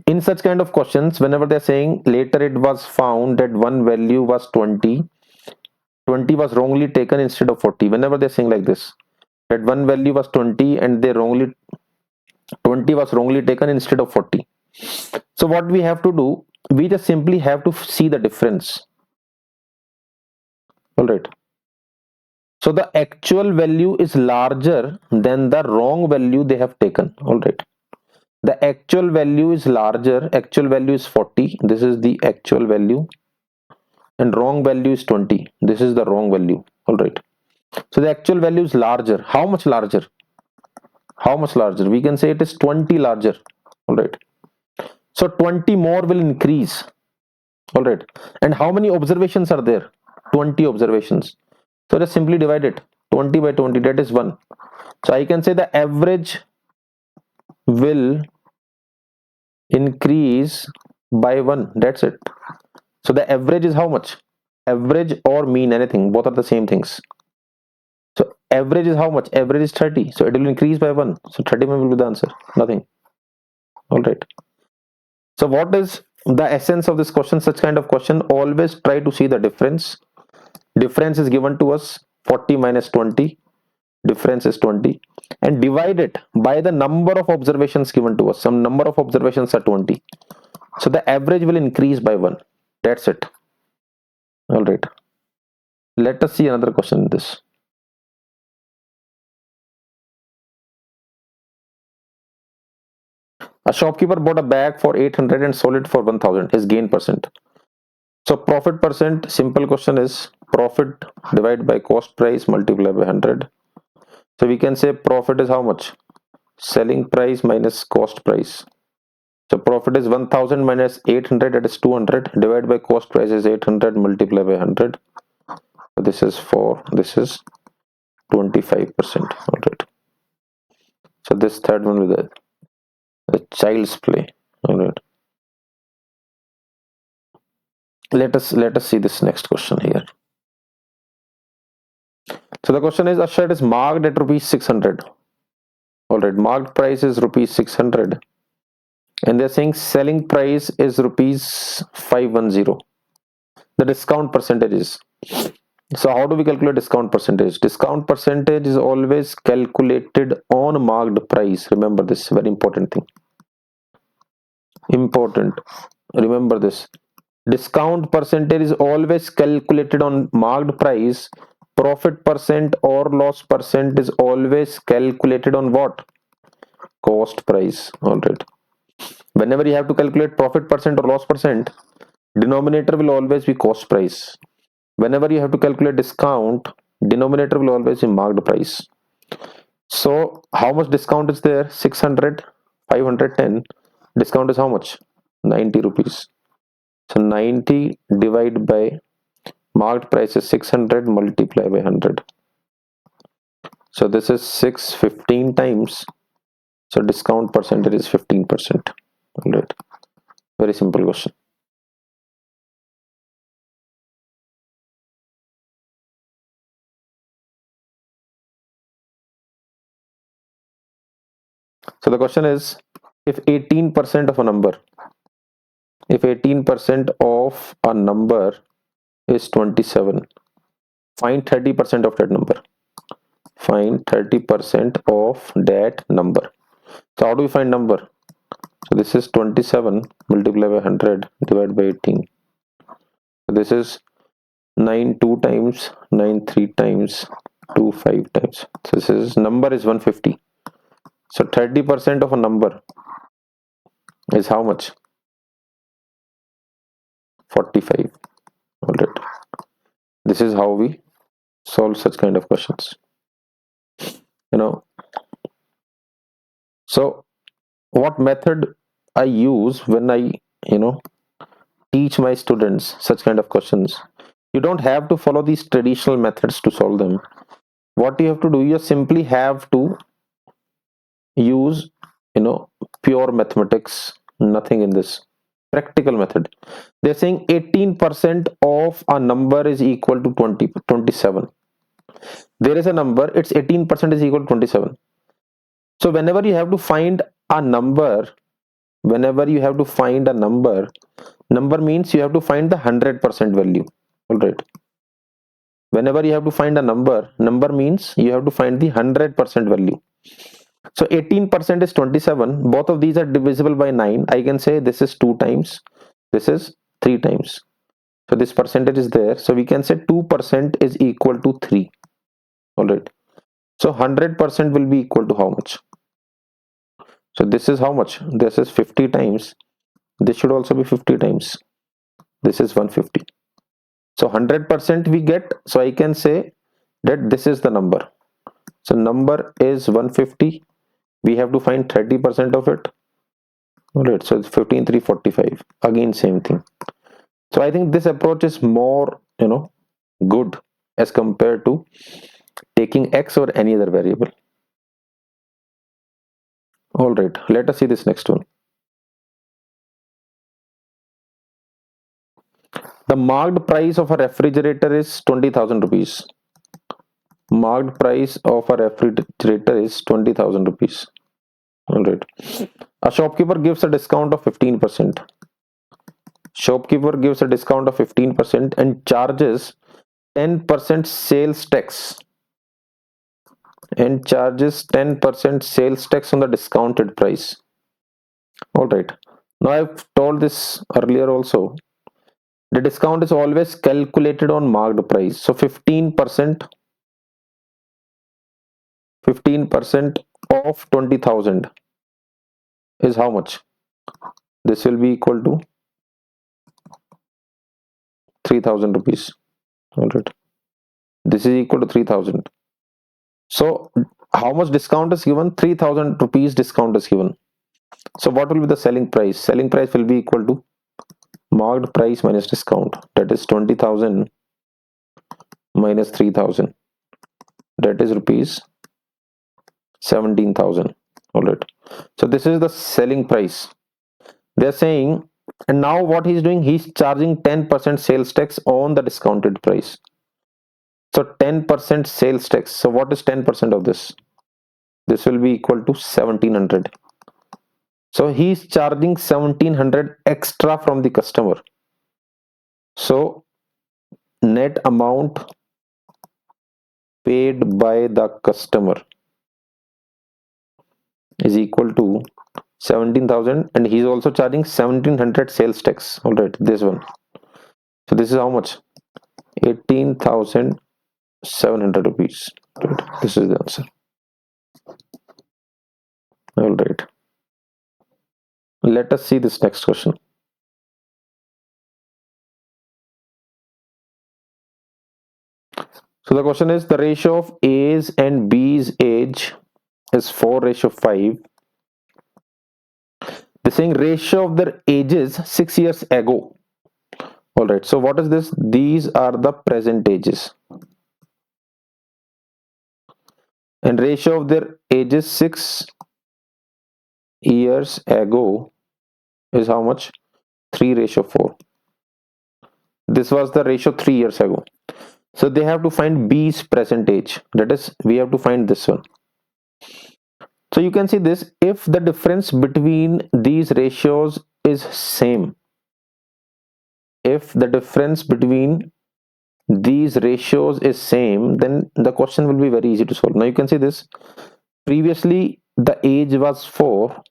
In such kind of questions, whenever they're saying later it was found that one value was 20, 20 was wrongly taken instead of 40. Whenever they're saying like this, that one value was 20 and 20 was wrongly taken instead of 40. So what we have to do, we just simply have to see the difference. All right. So the actual value is larger than the wrong value they have taken. All right. The actual value is larger. Actual value is 40. This is the actual value. And wrong value is 20. This is the wrong value. All right. So the actual value is larger. How much larger? How much larger? We can say it is 20 larger. All right. So 20 more will increase. All right. And how many observations are there? 20 observations. So just simply divide it. 20 by 20, that is 1. So I can say the average will increase by 1. That's it. So the average is how much? Average or mean, anything. Both are the same things. So average is how much? Average is 30. So it will increase by 1. So 31 will be the answer. Nothing. All right. So what is the essence of this question? Such kind of question, always try to see the difference. Difference is given to us 40 minus 20. Difference is 20. And divide it by the number of observations given to us. Some number of observations are 20. So the average will increase by 1. That's it. All right. Let us see another question in this. A shopkeeper bought a bag for 800 and sold it for 1000. His gain percent. So profit percent, simple question is profit divided by cost price multiplied by 100. So we can say profit is how much? Selling price minus cost price. So profit is 1000 minus 800, that is 200, divided by cost price is 800 multiplied by 100. So this is 4, this is 25%. All right. So this third one with the child's play. All right. Let us see this next question here. So the question is, a shirt is marked at rupees 600. All right, marked price is rupees 600, and they're saying selling price is rupees 510. The discount percentage is. So how do we calculate discount percentage? Discount percentage is always calculated on marked price. Remember this, very important thing. Important. Remember this. Discount percentage is always calculated on marked price. Profit percent or loss percent is always calculated on what? Cost price. All right. Whenever you have to calculate profit percent or loss percent, denominator will always be cost price. Whenever you have to calculate discount, denominator will always be marked price. So how much discount is there? 600, 510. Discount is how much? 90 rupees. So 90 divided by marked price is 600 multiplied by 100. So this is 615 times. So discount percentage is 15%. All right. Very simple question. So the question is, if 18% of a number, if 18% of a number is 27, find 30% of that number. Find 30% of that number. So how do we find number? So this is 27 multiplied by 100 divided by 18. So this is 9 2 times, 9 3 times, 2 5 times. So this is number is 150. So 30% of a number is how much? 45. All right. This is how we solve such kind of questions. You know. So what method I use when I, you know, teach my students such kind of questions? You don't have to follow these traditional methods to solve them. What you have to do, you simply have to use, you know, pure mathematics, nothing in this. Practical method. They're saying 18% of a number is equal to 27. There is a number, its 18% is equal to 27. So whenever you have to find a number, number means you have to find the 100% value. All right. Whenever you have to find a number means you have to find the 100% value. So 18% is 27. Both of these are divisible by 9. I can say this is 2 times, this is 3 times. So this percentage is there. So we can say 2% is equal to 3. All right. So 100% will be equal to how much? So this is how much? This is 50 times. This should also be 50 times. This is 150. So 100% we get. So I can say that this is the number. So number is 150. We have to find 30% of it. All right. So it's 15, 345. Again, same thing. So I think this approach is more, you know, good as compared to taking X or any other variable. All right. Let us see this next one. The marked price of a refrigerator is 20,000 rupees. Marked price of a refrigerator is 20,000 rupees. All right. A shopkeeper gives a discount of 15%. Shopkeeper gives a discount of 15% and charges 10% sales tax. And charges 10% sales tax on the discounted price. All right. Now I've told this earlier also. The discount is always calculated on marked price. So 15% of 20,000 is how much? This will be equal to 3,000 rupees. All right. This is equal to 3,000. So how much discount is given? 3,000 rupees discount is given. So what will be the selling price? Selling price will be equal to marked price minus discount. That is 20,000 minus 3,000. That is rupees 17,000. All right. So this is the selling price. They're saying, and now what he's doing, he's charging 10% sales tax on the discounted price. So 10% sales tax. So what is 10% of this? This will be equal to 1,700. So he's charging 1,700 extra from the customer. So net amount paid by the customer is equal to 17,000, and he's also charging 1,700 sales tax. All right, this one. So this is how much? 18,700 rupees. Right. This is the answer. All right. Let us see this next question. So the question is, the ratio of A's and B's age is 4:5. They're saying ratio of their ages 6 years ago. All right. So what is this? These are the present ages. And ratio of their ages 6 years ago is how much? 3:4. This was the ratio 3 years ago. So they have to find B's present age. That is, we have to find this one. So you can see this, if the difference between these ratios is same, if the difference between these ratios is same, then the question will be very easy to solve. Now you can see this, previously the age was 4,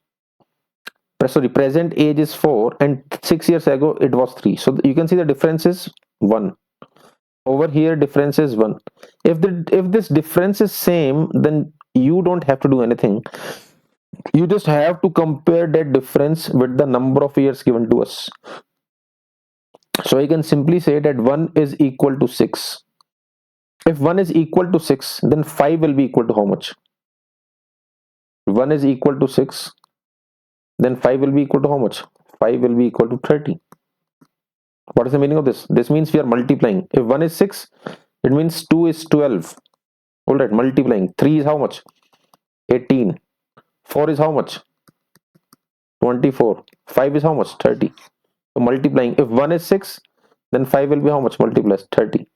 sorry, present age is 4, and 6 years ago it was 3. So you can see the difference is 1. Over here difference is 1. If this difference is same, then you don't have to do anything. You just have to compare that difference with the number of years given to us. So I can simply say that 1 is equal to 6. If 1 is equal to 6, then 5 will be equal to how much? 1 is equal to 6, then 5 will be equal to how much? 5 will be equal to 30. What is the meaning of this? This means we are multiplying. If 1 is 6, it means 2 is 12. Alright, multiplying. 3 is how much? 18. 4 is how much? 24. 5 is how much? 30. So multiplying. If 1 is 6, then 5 will be how much? Multiplies 30.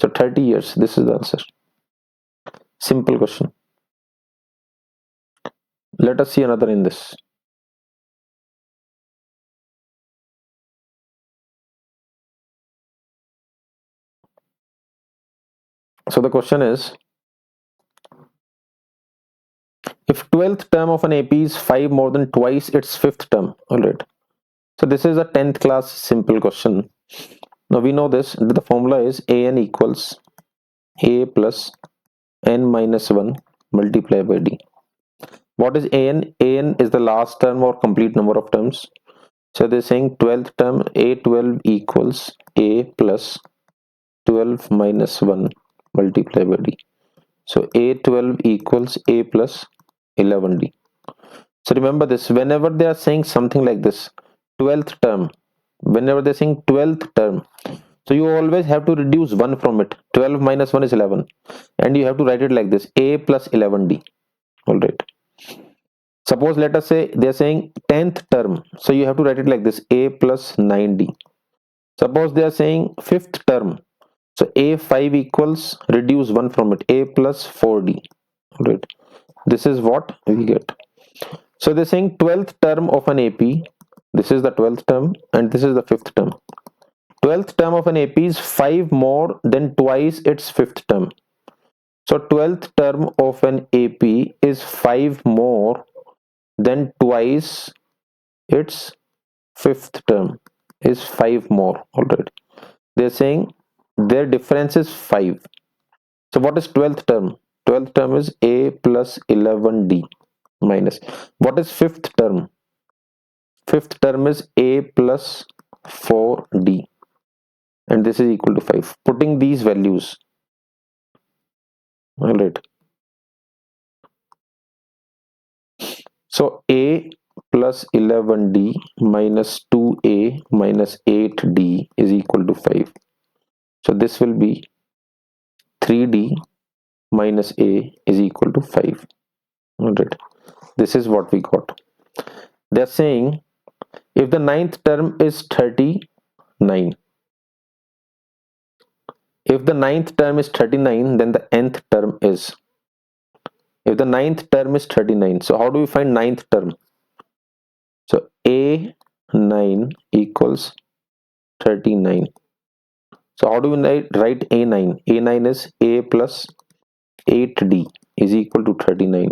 So 30 years. This is the answer. Simple question. Let us see another in this. So the question is, if 12th term of an AP is 5 more than twice its 5th term. Alright. So this is a 10th class simple question. Now we know this. The formula is AN equals A plus N minus 1 multiplied by D. What is AN? AN is the last term or complete number of terms. So they're saying 12th term A12 equals A plus 12 minus 1 multiplied by D. So A12 equals A plus 11D. So remember this, whenever they are saying something like this, 12th term, whenever they're saying 12th term, so you always have to reduce 1 from it. 12 minus 1 is 11. And you have to write it like this, A plus 11D. Alright. Suppose let us say they're saying 10th term. So you have to write it like this, A plus 9D. Suppose they are saying 5th term. So A5 equals, reduce 1 from it, A plus 4D. Alright. This is what we get. So they're saying 12th term of an AP. This is the 12th term and this is the 5th term. 12th term of an AP is 5 more than twice its 5th term. So 12th term of an AP is 5 more than twice its 5th term is 5 more already. They're saying their difference is 5. So what is 12th term? 12th term is A plus 11D minus. What is 5th term? 5th term is A plus 4D. And this is equal to 5. Putting these values. Alright. So A plus 11D minus 2A minus 8D is equal to 5. So this will be 3D minus A is equal to 5. Alright. This is what we got. They're saying if the ninth term is 39, if the ninth term is 39, then the nth term is, if the ninth term is 39, so how do we find ninth term? So A9 equals 39. So how do we write A9? A9 is A plus 8D is equal to 39.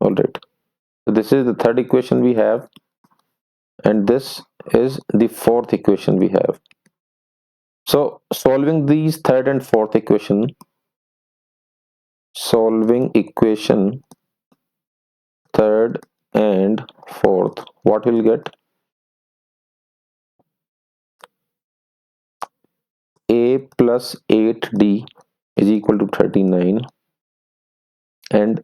Alright. So this is the third equation we have. And this is the fourth equation we have. So solving these third and fourth equation, solving equation third and fourth, what will get? A plus 8D is equal to 39 and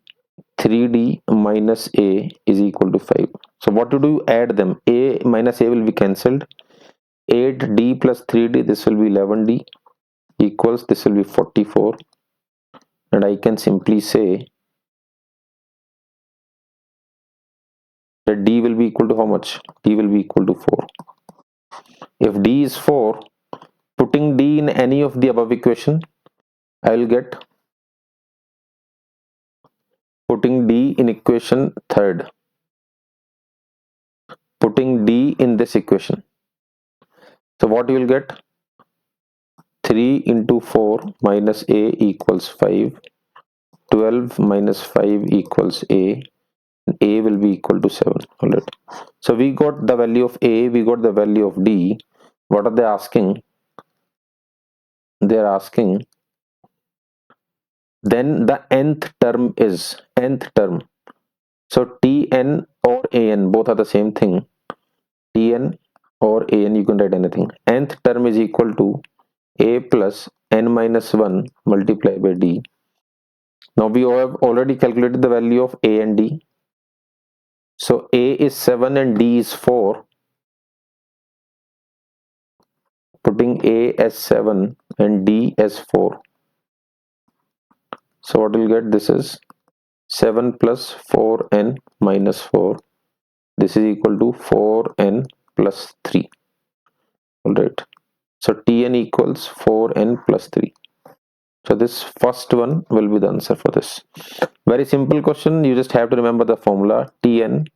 3D minus A is equal to 5. So what to do? Add them. A minus A will be cancelled. 8D plus 3D, this will be 11D equals, this will be 44. And I can simply say that D will be equal to how much? D will be equal to 4. If D is 4, putting D in any of the above equation, I will get, putting D in equation third, putting D in this equation. So what you will get? 3 into 4 minus A equals 5. 12 minus 5 equals A. A will be equal to 7. Alright. So we got the value of A, we got the value of D. What are they asking? They are asking, then the nth term is, nth term. So Tn or An both are the same thing. Tn or An, you can write anything. Nth term is equal to A plus n minus 1 multiplied by D. Now we have already calculated the value of A and D. So A is 7 and D is 4. Putting A as 7 and D as 4. So what we'll get, this is 7 plus 4n minus 4. This is equal to 4n plus 3. Alright. So Tn equals 4n plus 3. So this first one will be the answer for this. Very simple question. You just have to remember the formula. Tn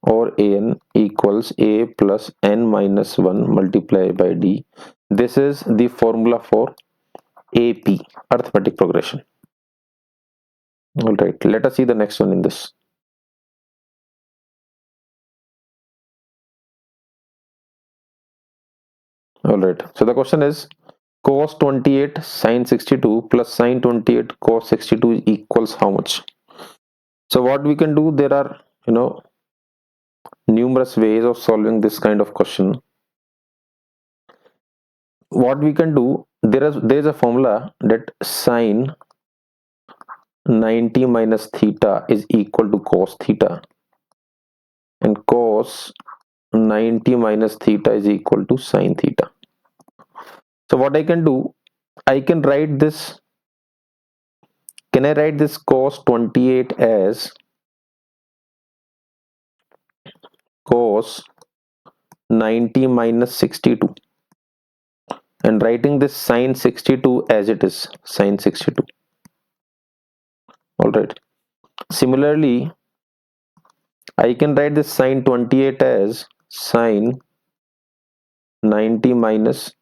or An equals A plus n minus 1 multiplied by D. This is the formula for AP, arithmetic progression. Alright, let us see the next one in this. Alright, so the question is cos 28 sin 62 plus sin 28 cos 62 equals how much? So what we can do, there are numerous ways of solving this kind of question. What we can do, there is a formula that sin 90 minus theta is equal to cos theta, and cos 90 minus theta is equal to sin theta. So what I can do, I can write this, can I write this cos 28 as cos 90 minus 62, and writing this sin 62 as it is, sin 62. Alright. Similarly, I can write this sin 28 as sin 90 minus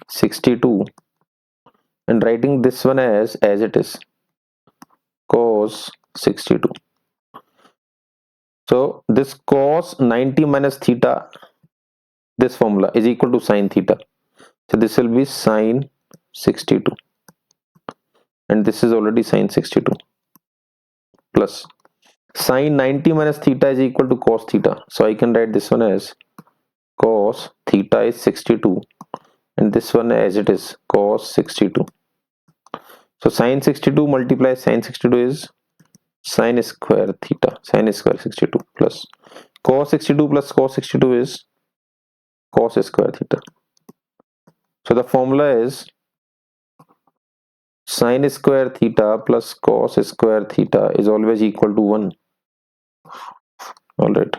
62, and writing this one as it is, cos 62. So this cos 90 minus theta, this formula is equal to sin theta. So this will be sin 62, and this is already sin 62, plus sin 90 minus theta is equal to cos theta. So I can write this one as cos theta is 62, and this one as it is, cos 62. So sin 62 multiplies sin 62 is sin square theta, sin square 62, plus cos 62 plus cos 62 is cos square theta. So the formula is sin square theta plus cos square theta is always equal to 1. Alright.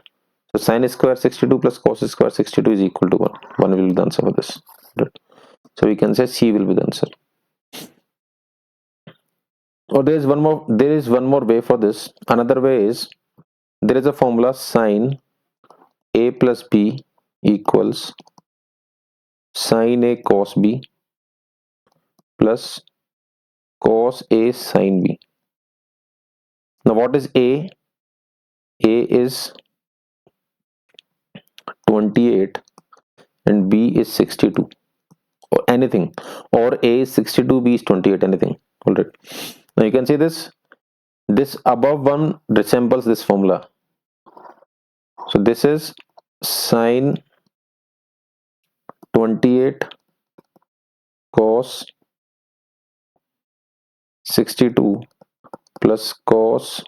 So sin square 62 plus cos square 62 is equal to 1. 1 will be the answer for this. Right. So we can say C will be the answer. Or there is one more way for this. Another way is, there is a formula sin A plus B equals sin A cos B plus cos A sin B. Now what is A? A is 28 and B is 62, or anything, or A is 62, B is 28, anything. Alright. Now you can see this above one resembles this formula. So this is sin 28 cos 62 plus cos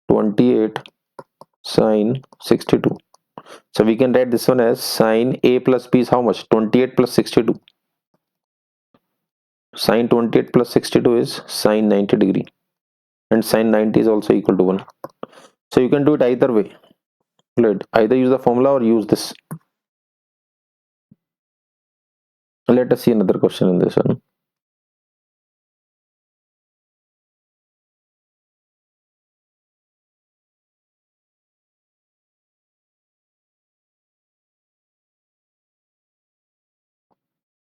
28 sin 62. So we can write this one as sin A plus B is how much? 28 plus 62. Sin 28 plus 62 is sin 90 degree, and sin 90 is also equal to 1. So you can do it either way. Right. Either use the formula or use this. Let us see another question in this one.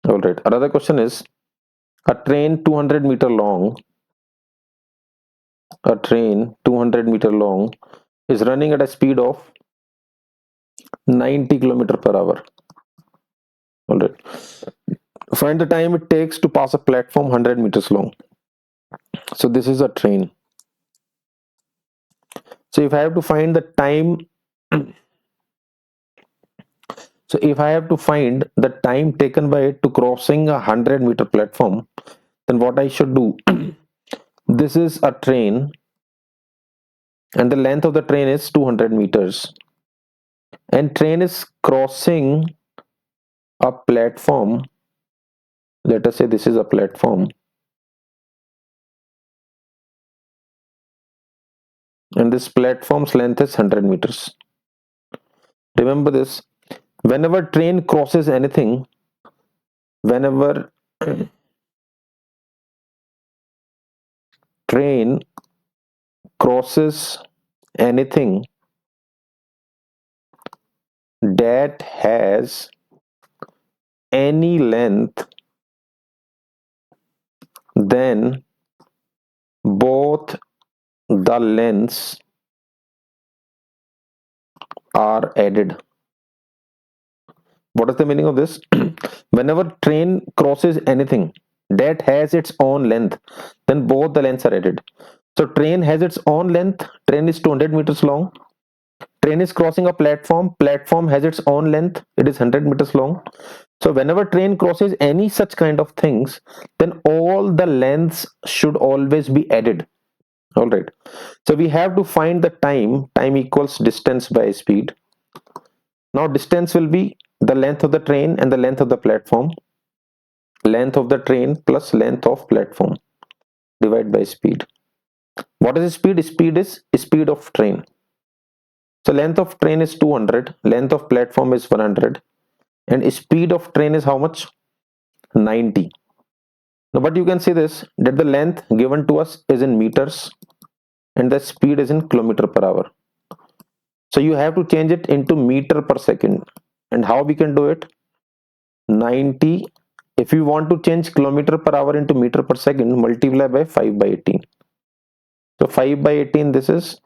All right. Another question is, a train 200-meter long. A train 200-meter long is running at a speed of 90 km per hour. All right. Find the time it takes to pass a platform 100 meters long. So this is a train. So if I have to find the time, so if I have to find the time taken by it to crossing a 100-meter platform, then what I should do, this is a train and the length of the train is 200 meters, and train is crossing a platform. Let us say this is a platform, and this platform's length is 100 meters. Remember this, whenever train crosses anything, whenever train crosses anything that has any length, then both the lengths are added. What is the meaning of this? Whenever train crosses anything that has its own length, then both the lengths are added. So train has its own length, train is 200 meters long. Train is crossing a platform, platform has its own length, it is 100 meters long. So whenever train crosses any such kind of things, then all the lengths should always be added. All right. So we have to find the time. Time equals distance by speed. Now distance will be the length of the train and the length of the platform. Length of the train plus length of platform divided by speed. What is speed? Speed is speed of train. So length of train is 200, length of platform is 100, and speed of train is how much? 90. Now, but you can see this, that the length given to us is in meters and the speed is in kilometer per hour. So you have to change it into meter per second. And how we can do it? 90. If you want to change kilometer per hour into meter per second, multiply by 5 by 18. So 5 by 18, this is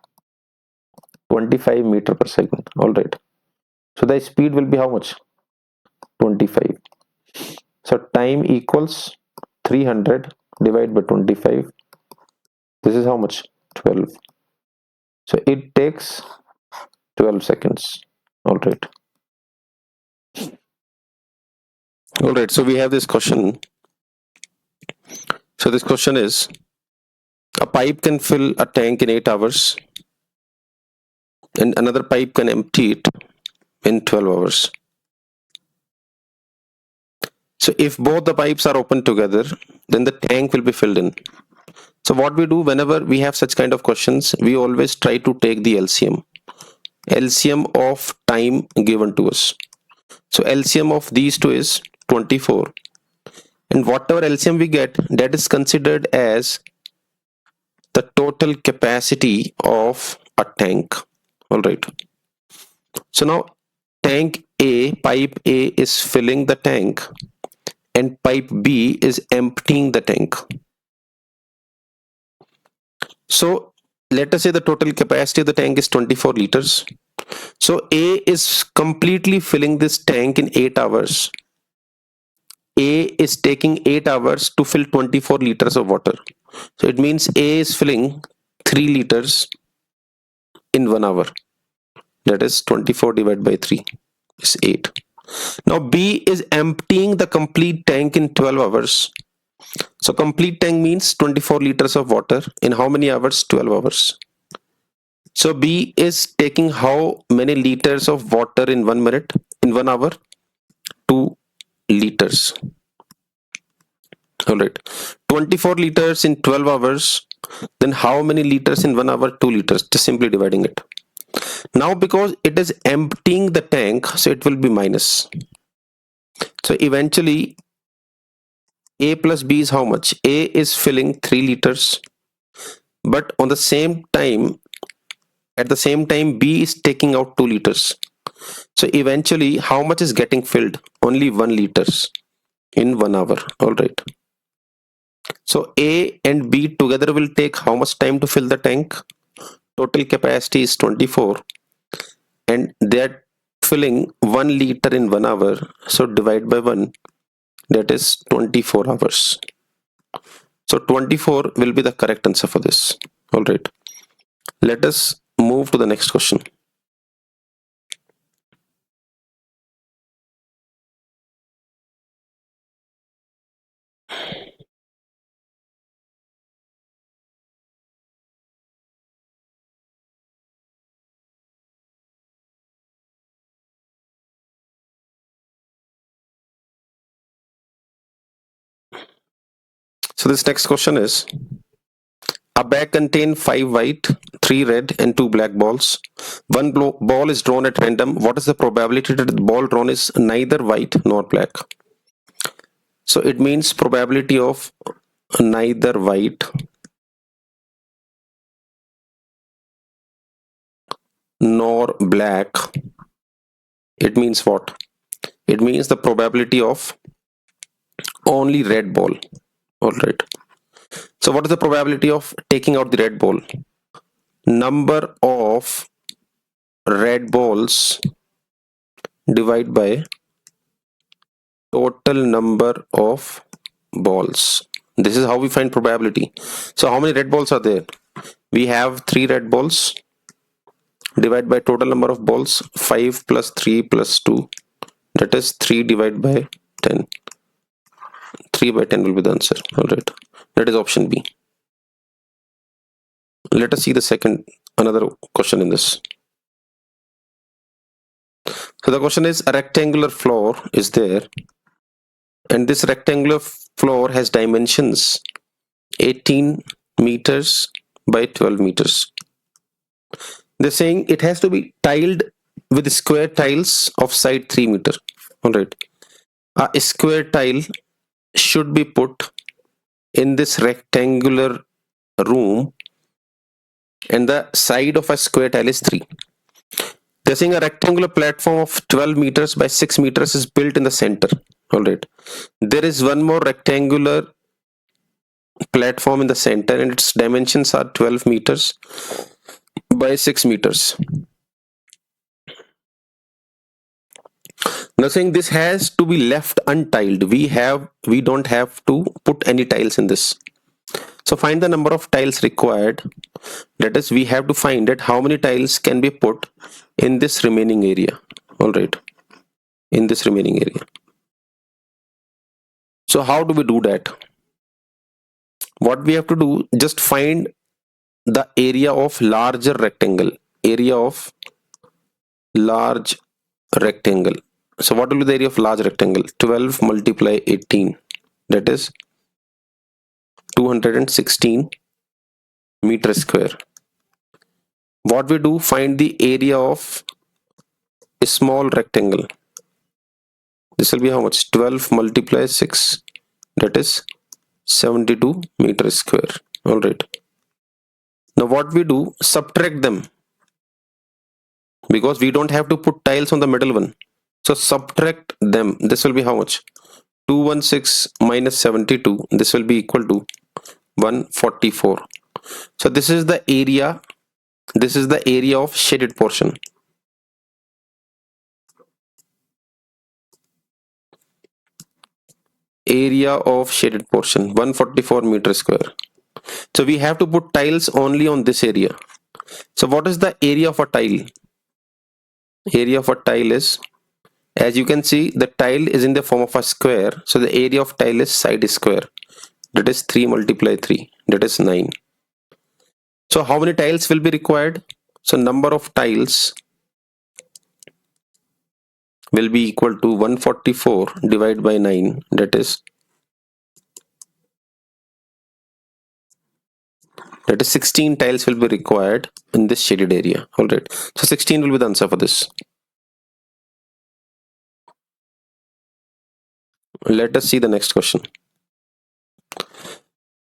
25 meter per second. All right. So the speed will be how much? 25. So time equals 300 divided by 25. This is how much? 12. So it takes 12 seconds. All right. All right. So we have this question. So this question is, a pipe can fill a tank in 8 hours and another pipe can empty it in 12 hours. So if both the pipes are open together, then the tank will be filled in. So what we do whenever we have such kind of questions, we always try to take the LCM. LCM of time given to us. So LCM of these two is 24. And whatever LCM we get, that is considered as the total capacity of a tank. All right. So now tank A, pipe A is filling the tank and pipe B is emptying the tank. So let us say the total capacity of the tank is 24 liters. So A is completely filling this tank in 8 hours. A is taking 8 hours to fill 24 liters of water. So it means A is filling 3 liters in 1 hour. That is 24 divided by 3 is 8. Now B is emptying the complete tank in 12 hours. So complete tank means 24 liters of water in how many hours? 12 hours. So B is taking how many liters of water in 1 minute? In 1 hour? 2 liters. All right. 24 liters in 12 hours. Then how many liters in 1 hour? 2 liters. Just simply dividing it. Now because it is emptying the tank, so it will be minus. So eventually A plus B is how much? A is filling 3 liters. But on the same time, at the same time, B is taking out 2 liters. So eventually, how much is getting filled? Only 1 liters in 1 hour. All right. So A and B together will take how much time to fill the tank? Total capacity is 24 and they're filling 1 liter in 1 hour. So divide by 1, that is 24 hours. So 24 will be the correct answer for this. All right. Let us move to the next question. So this next question is, a bag contains 5 white, 3 red, and 2 black balls. One ball is drawn at random. What is the probability that the ball drawn is neither white nor black? So it means probability of neither white nor black. It means what? It means the probability of only red ball. All right. So what is the probability of taking out the red ball? Number of red balls divided by total number of balls. This is how we find probability. So how many red balls are there? We have 3 red balls. Divide by total number of balls. 5 plus 3 plus 2. That is 3 divided by 10. 3 by 10 will be the answer. Alright. That is option B. Let us see the another question in this. So the question is, a rectangular floor is there, and this rectangular floor has dimensions 18 meters by 12 meters. They're saying it has to be tiled with square tiles of side 3 meter. All right. A square tile should be put in this rectangular room, and the side of a square tile is 3. They're saying a rectangular platform of 12 meters by 6 meters is built in the center. All right. There is one more rectangular platform in the center, and its dimensions are 12 meters by 6 meters. Now saying this has to be left untiled. We don't have to put any tiles in this. So find the number of tiles required. That is, we have to find out how many tiles can be put in this remaining area. All right, in this remaining area. So how do we do that? What we have to do, just find the area of larger rectangle. Area of large rectangle. So what will be the area of large rectangle? 12 multiply 18. That is 216 meter square. What we do, find the area of a small rectangle. This will be how much? 12 multiply 6. That is 72 meter square. All right. Now what we do, subtract them, because we don't have to put tiles on the middle one. So subtract them. This will be how much? 216 minus 72. This will be equal to 144. So this is the area. This is the area of shaded portion. Area of shaded portion 144 meter square. So we have to put tiles only on this area. So what is the area of a tile? Area of a tile is, as you can see, the tile is in the form of a square. So the area of tile is side square. That is 3 multiply 3. That is 9. So how many tiles will be required? So number of tiles will be equal to 144 divided by 9. That is 16 tiles will be required in this shaded area. All right. So 16 will be the answer for this. Let us see the next question.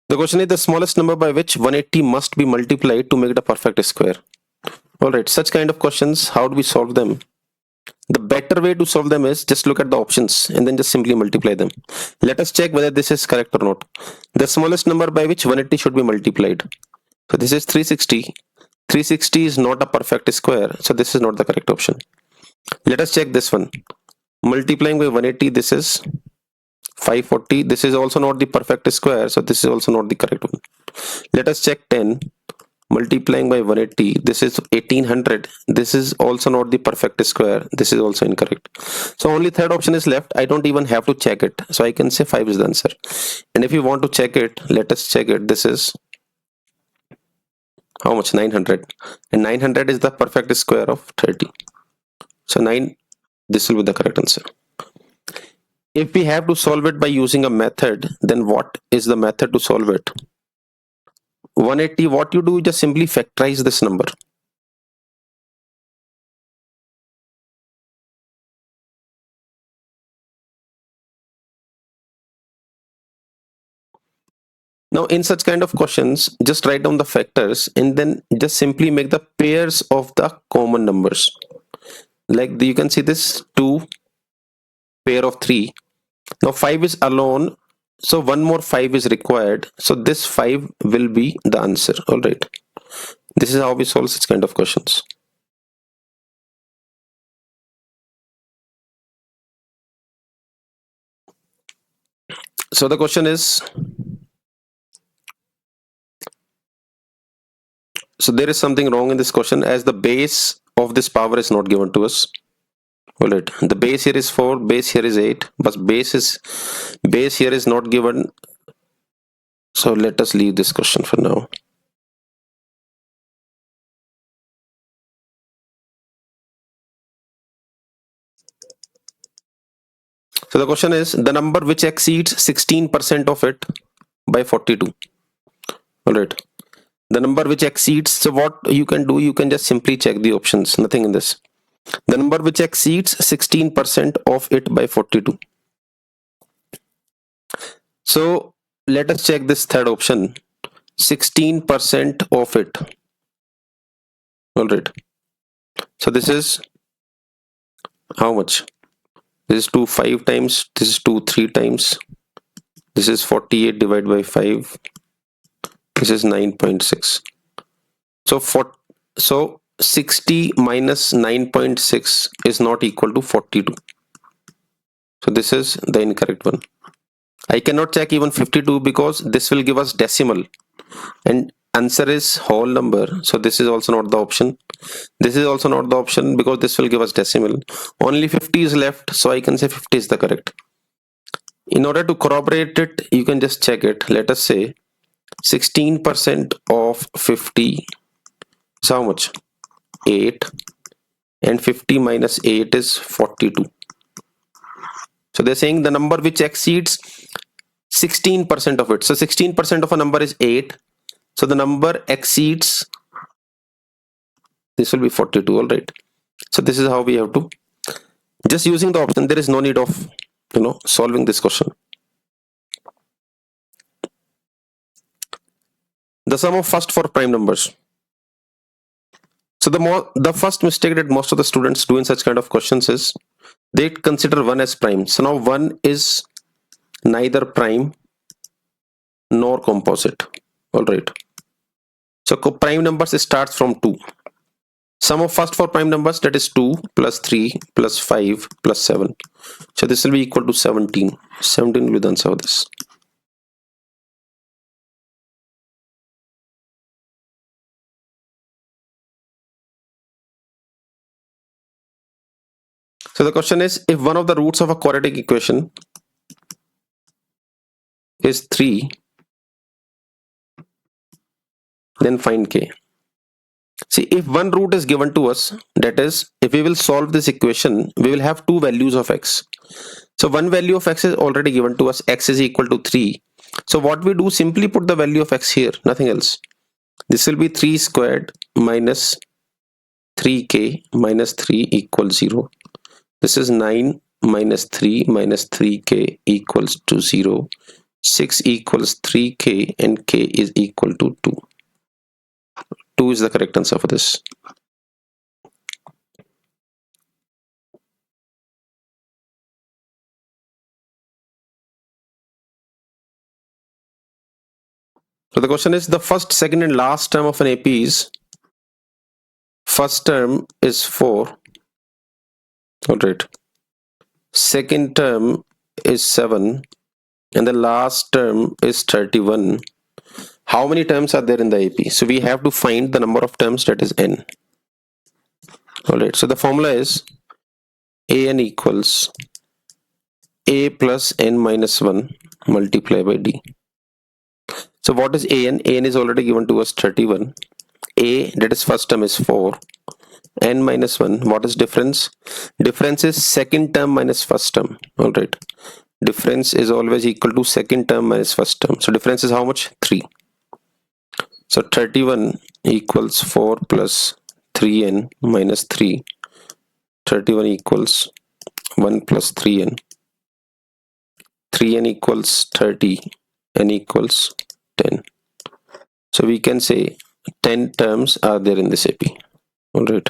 The question is the smallest number by which 180 must be multiplied to make it a perfect square. All right. Such kind of questions, how do we solve them? The better way to solve them is just look at the options and then just simply multiply them. Let us check whether this is correct or not. The smallest number by which 180 should be multiplied. So this is 360. 360 is not a perfect square. So this is not the correct option. Let us check this one. Multiplying by 180, this is 540. This is also not the perfect square. So this is also not the correct one. Let us check 10. multiplying by 180, this is 1800. This is also not the perfect square. This is also incorrect. So only third option is left. I don't even have to check it, so I can say 5 is the answer. And if you want to check it, let us check it. This is how much? 900, and 900 is the perfect square of 30. So 9, this will be the correct answer. If we have to solve it by using a method, then what is the method to solve it? 180, what you do, you just simply factorize this number. Now in such kind of questions, just write down the factors and then just simply make the pairs of the common numbers. Like you can see this 2 pair of 3. Now 5 is alone, so one more 5 is required. So this 5 will be the answer. All right. This is how we solve such kind of questions. So the question is, so there is something wrong in this question, as the base of this power is not given to us. All right, the base here is 4, base here is 8, but base here is not given. So let us leave this question for now. So the question is the number which exceeds 16% of it by 42. All right, the number which exceeds, so what you can do, you can just simply check the options, nothing in this. The number which exceeds 16% of it by 42. So let us check this third option, 16% of it. All right, so this is how much? This is 2 5 times, this is 2 3 times, this is 48 divided by 5, this is 9.6. So 60 minus 9.6 is not equal to 42. So this is the incorrect one. I cannot check even 52 because this will give us decimal and answer is whole number. So this is also not the option. This is also not the option because this will give us decimal. Only 50 is left, so I can say 50 is the correct. In order to corroborate it, you can just check it. Let us say 16% of 50 is how much? 8, and 50 minus 8 is 42. So they're saying the number which exceeds 16% of it. So 16% of a number is 8. So the number exceeds, this will be 42. All right. So this is how we have to, just using the option, there is no need of solving this question. The sum of first 4 prime numbers. So the first mistake that most of the students do in such kind of questions is they consider 1 as prime. So now 1 is neither prime nor composite. All right. So prime numbers starts from 2. Sum of first 4 prime numbers, that is 2 plus 3 plus 5 plus 7. So this will be equal to 17. 17 will be the answer of this. So the question is, if one of the roots of a quadratic equation is 3, then find k. See, if one root is given to us, that is, if we will solve this equation, we will have 2 values of x. So one value of x is already given to us, x is equal to 3. So what we do, simply put the value of x here, nothing else. This will be 3 squared minus 3k minus 3 equals 0. This is 9 minus 3 minus 3k equals to 0. 6 equals 3k and k is equal to 2. 2 is the correct answer for this. So the question is, the first, second and last term of an AP is, first term is 4. All right. Second term is 7 and the last term is 31. how many terms are there in the AP? So we have to find the number of terms, that is n. All right, so the formula is an equals a plus n minus 1 multiplied by d. So what is an? An is already given to us 31. A, that is first term, is 4. N minus 1, what is difference? Difference is second term minus first term. All right, difference is always equal to second term minus first term. So difference is how much? 3. So 31 equals 4 plus 3n minus 3. 31 equals 1 plus 3n. 3n equals 30, n equals 10. So we can say 10 terms are there in this AP. All right.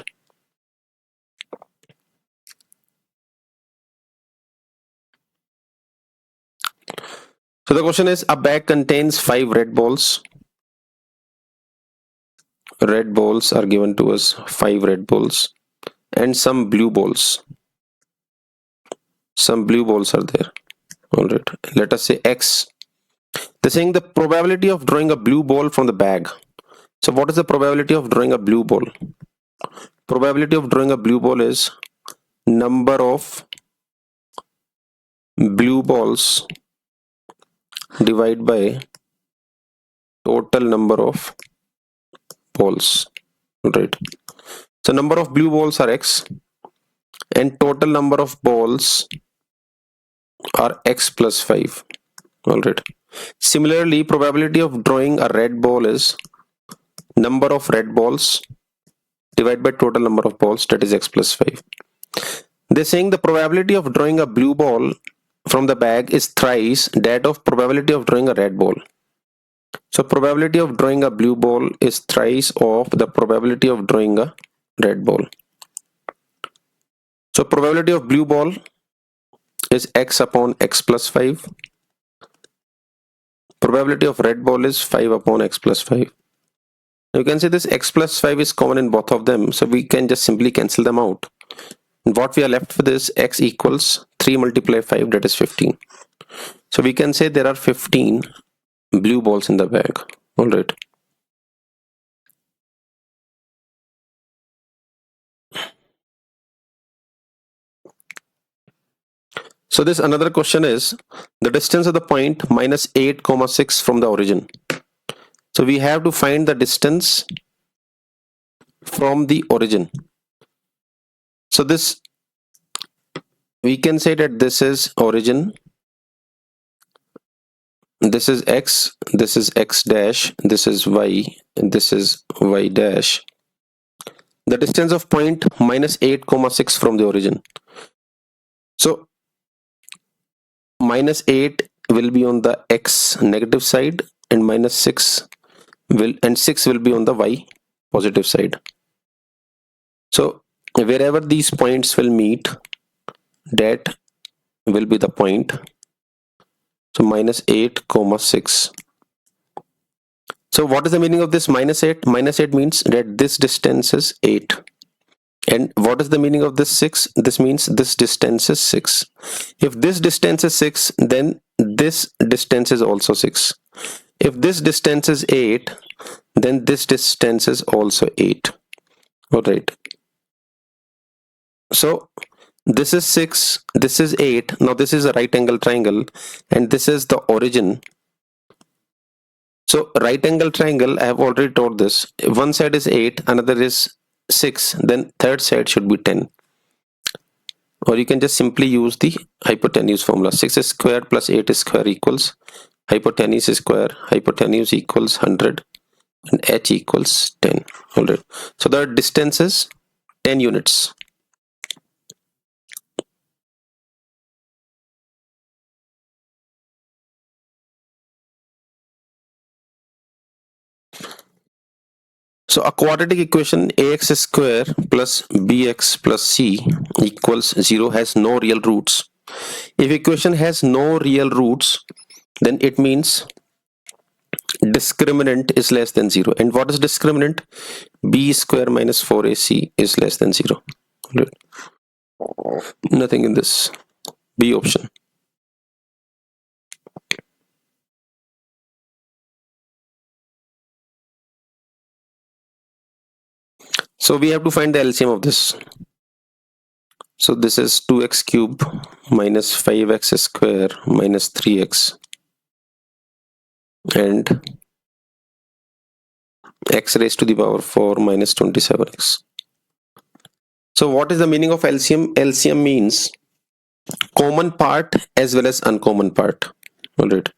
So the question is, a bag contains 5 red balls. Red balls are given to us, 5 red balls, and some blue balls. Some blue balls are there. All right. Let us say X. They're saying the probability of drawing a blue ball from the bag. So what is the probability of drawing a blue ball? Probability of drawing a blue ball is number of blue balls divided by total number of balls. Right. So number of blue balls are X and total number of balls are X plus 5. All right. Similarly, probability of drawing a red ball is number of red balls divided by total number of balls, that is X plus 5. They're saying the probability of drawing a blue ball from the bag is thrice that of probability of drawing a red ball. So probability of drawing a blue ball is thrice of the probability of drawing a red ball. So probability of blue ball is X upon X plus 5. Probability of red ball is 5 upon X plus 5. You can say this X plus 5 is common in both of them, so we can just simply cancel them out. And what we are left with is X equals 3 multiplied 5, that is 15. So we can say there are 15 blue balls in the bag. All right. So this another question is the distance of the point minus 8 comma 6 from the origin. So we have to find the distance from the origin. So this, we can say that this is origin, this is X, this is X dash, this is Y, and this is Y dash. The distance of point minus 8 comma 6 from the origin. So minus 8 will be on the X negative side and minus 6 will, and 6 will be on the Y positive side. So wherever these points will meet, that will be the point. So minus 8 comma 6. So what is the meaning of this minus 8? Minus 8 means that this distance is 8. And what is the meaning of this 6? This means this distance is 6. If this distance is 6, then this distance is also 6. If this distance is 8, then this distance is also 8. All right. So this is 6, this is 8. Now this is a right angle triangle and this is the origin. So right angle triangle, I have already told this. If one side is 8, another is 6, then third side should be 10. Or you can just simply use the hypotenuse formula. 6 is square plus 8 is square equals hypotenuse is square. Hypotenuse equals 100 and h equals 10. All right. So the distance is 10 units. So a quadratic equation ax square plus bx plus c equals 0 has no real roots. If equation has no real roots, then it means discriminant is less than 0. And what is discriminant? B square minus 4ac is less than 0. Nothing in this. B option. So we have to find the LCM of this. So this is 2x cube minus 5x square minus 3x and x raised to the power 4 minus 27x. So what is the meaning of LCM? LCM means common part as well as uncommon part. All right.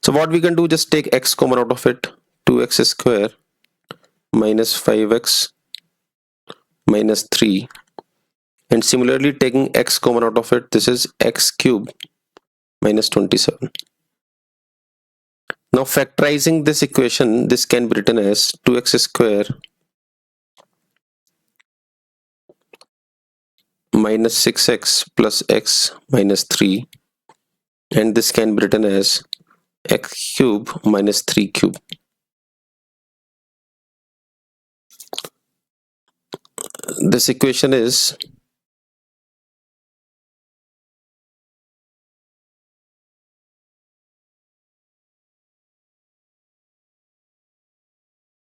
So what we can do, just take x common out of it. 2x square minus 5x minus 3. And similarly, taking x common out of it, this is x cube minus 27. Now factorizing this equation, this can be written as 2x square minus 6x plus x minus 3, and this can be written as x cube minus 3 cube. This equation is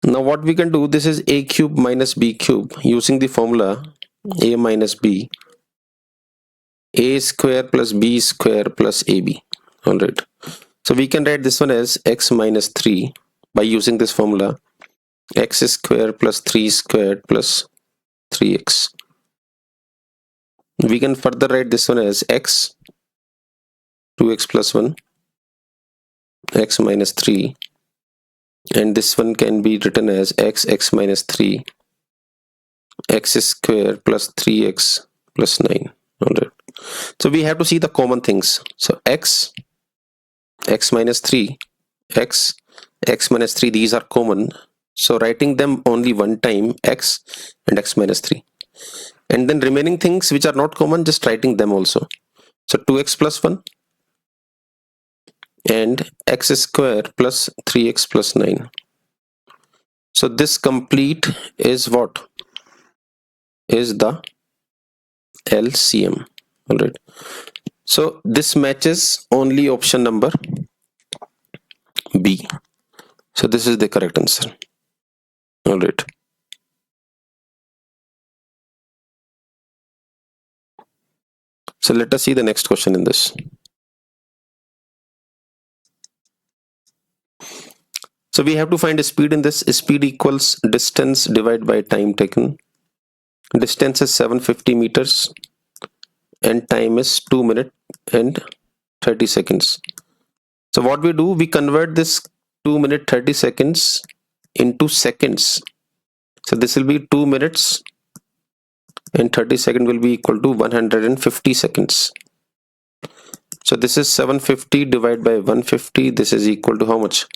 now what we can do, this is a cube minus b cube using the formula a minus b, a square plus b square plus ab. All right, so we can write this one as x minus 3 by using this formula x square plus 3 squared plus 3x. We can further write this one as x 2x plus 1 x minus 3, and this one can be written as x minus 3 x square plus 3x plus 9. All right, so we have to see the common things. So x minus 3 x minus 3, these are common, so writing them only one time, x and x minus 3, and then remaining things which are not common, just writing them also. So 2x plus 1 and x square plus 3x plus 9. So this complete is what is the LCM. All right, so this matches only option number B. So this is the correct answer. All right, so let us see the next question in this. So we have to find a speed in this. Speed equals distance divided by time taken. Distance is 750 meters and time is 2 minutes and 30 seconds. So what we do, we convert this 2 minute 30 seconds into seconds. So this will be 2 minutes and 30 seconds will be equal to 150 seconds. So this is 750 divided by 150. This is equal to how much?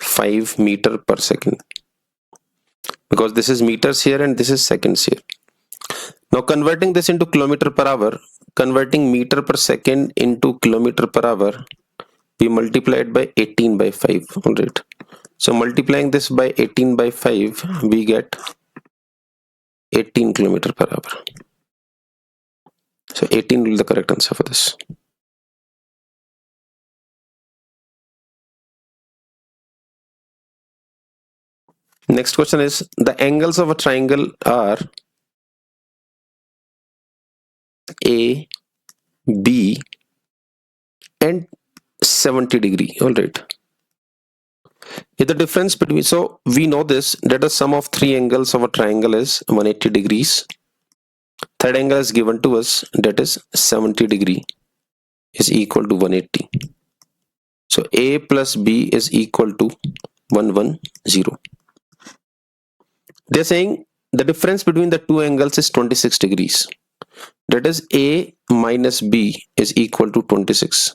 5 meter per second, because this is meters here and this is seconds here. Now converting this into kilometer per hour, converting meter per second into kilometer per hour, we multiply it by 18 by 5. All right, so multiplying this by 18 by 5, we get 18 kilometer per hour. So 18 will be the correct answer for this. Next question is, the angles of a triangle are A, B and 70 degree. All right, if the difference between, so we know this, that the sum of three angles of a triangle is 180 degrees. Third angle is given to us, that is 70 degree is equal to 180. So A plus B is equal to 110. They're saying the difference between the two angles is 26 degrees. That is A minus B is equal to 26.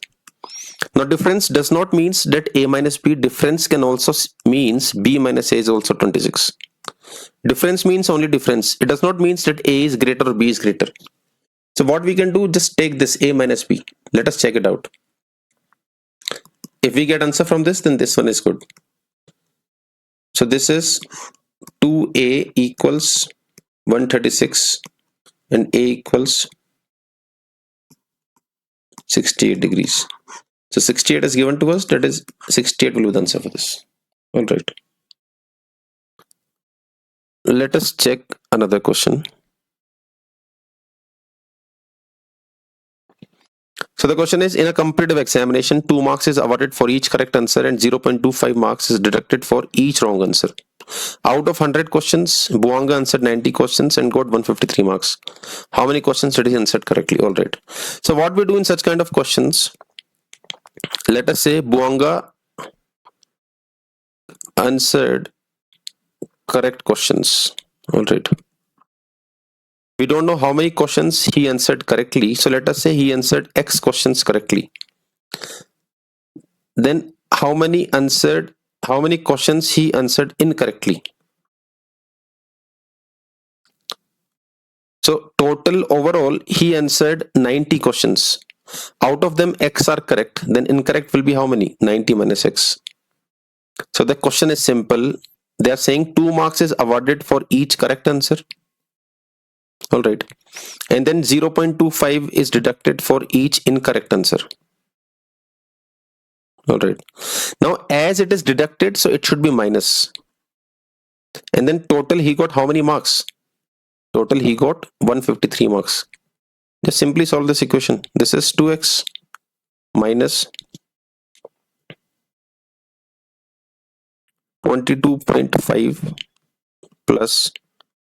Now difference does not means that A minus B, difference can also means B minus A is also 26. Difference means only difference. It does not means that A is greater or B is greater. So what we can do, just take this A minus B. Let us check it out. If we get answer from this, then this one is good. So this is 2A equals 136 and A equals 68 degrees. So 68 is given to us, that is 68 will be the answer for this. All right. let us check another question. So the question is, in a competitive examination, 2 marks is awarded for each correct answer and 0.25 marks is deducted for each wrong answer. Out of 100 questions, Buanga answered 90 questions and got 153 marks. How many questions did he answer correctly? All right. So what we do in such kind of questions, let us say Buanga answered correct questions. All right. We don't know how many questions he answered correctly. So let us say he answered X questions correctly. Then how many questions he answered incorrectly? So total overall he answered 90 questions. Out of them X are correct, then incorrect will be how many? 90 minus X. So the question is simple. They are saying 2 marks is awarded for each correct answer. All right. And then 0.25 is deducted for each incorrect answer. All right. Now as it is deducted, so it should be minus. And then total he got how many marks? Total he got 153 marks. Just simply solve this equation. This is 2x minus 22.5 plus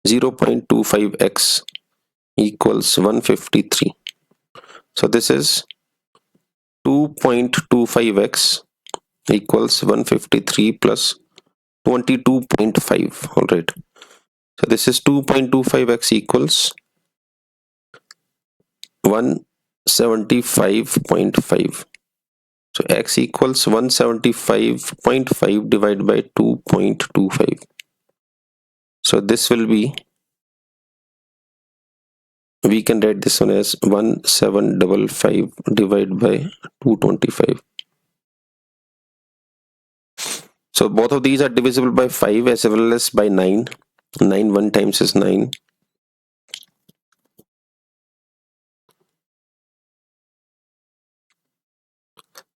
0.25x equals 153. So this is 2.25x equals 153 plus 22.5. All right. So this is 2.25x equals 175.5. So x equals 175.5 divided by 2.25. So this will be, we can write this one as 1755 divided by 225. So both of these are divisible by 5 as well as by 9. 9 1 times is 9.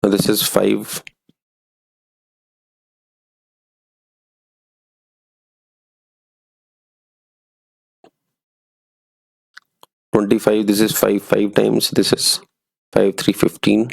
So this is 5. This is 5 times, this is 5 3 15.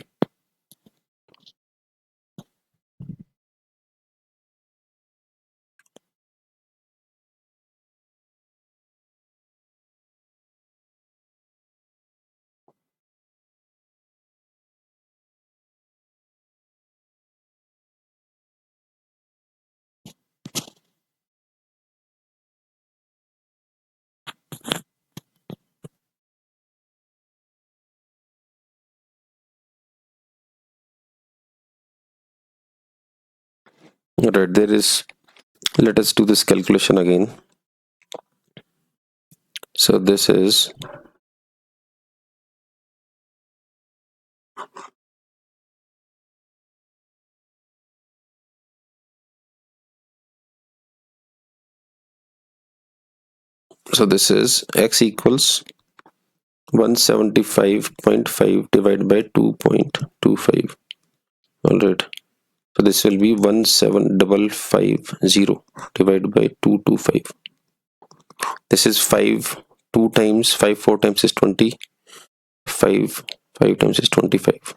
All right, there is, let us do this calculation again. So this is x equals 175.5 divided by 2.25. All right. So this will be 17550 divided by 225. This is 5 2 times 5 4 times is 20. 5 5 times is 25.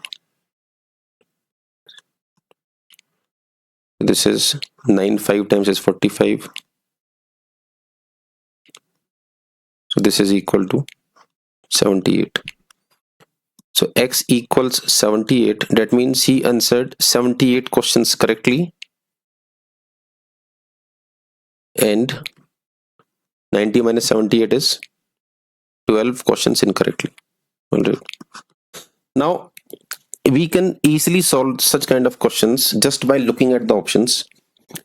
This is 9 5 times is 45. So this is equal to 78. So x equals 78. That means he answered 78 questions correctly and 90 minus 78 is 12 questions incorrectly. All right. Now we can easily solve such kind of questions just by looking at the options.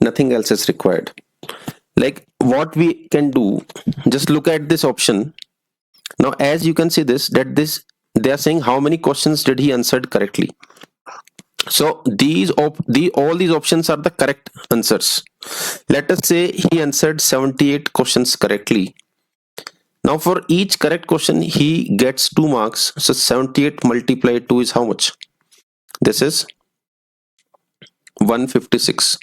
Nothing else is required. Like what we can do, just look at this option. Now as you can see this, that this, they are saying how many questions did he answered correctly. So all these options are the correct answers. Let us say he answered 78 questions correctly. Now for each correct question he gets 2 marks. So 78 multiplied 2 is how much? This is 156.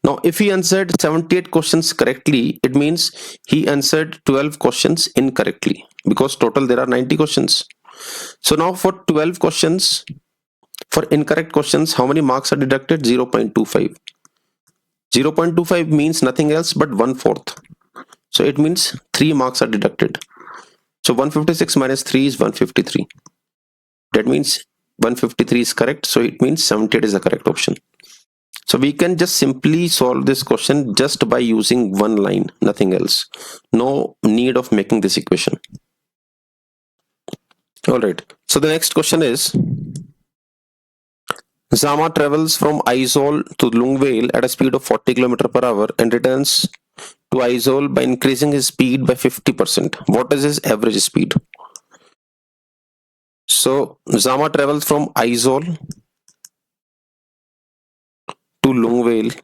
Now, if he answered 78 questions correctly, it means he answered 12 questions incorrectly, because total there are 90 questions. So now for 12 questions, for incorrect questions, how many marks are deducted? 0.25. 0.25 means nothing else but 1/4. So it means 3 marks are deducted. So 156 minus 3 is 153. That means 153 is correct. So it means 78 is the correct option. So we can just simply solve this question just by using one line, nothing else. No need of making this equation. All right. So the next question is, Zama travels from Aizawl to Lungvale at a speed of 40 km per hour and returns to Aizawl by increasing his speed by 50%. What is his average speed? So Zama travels from Aizawl to Lungvale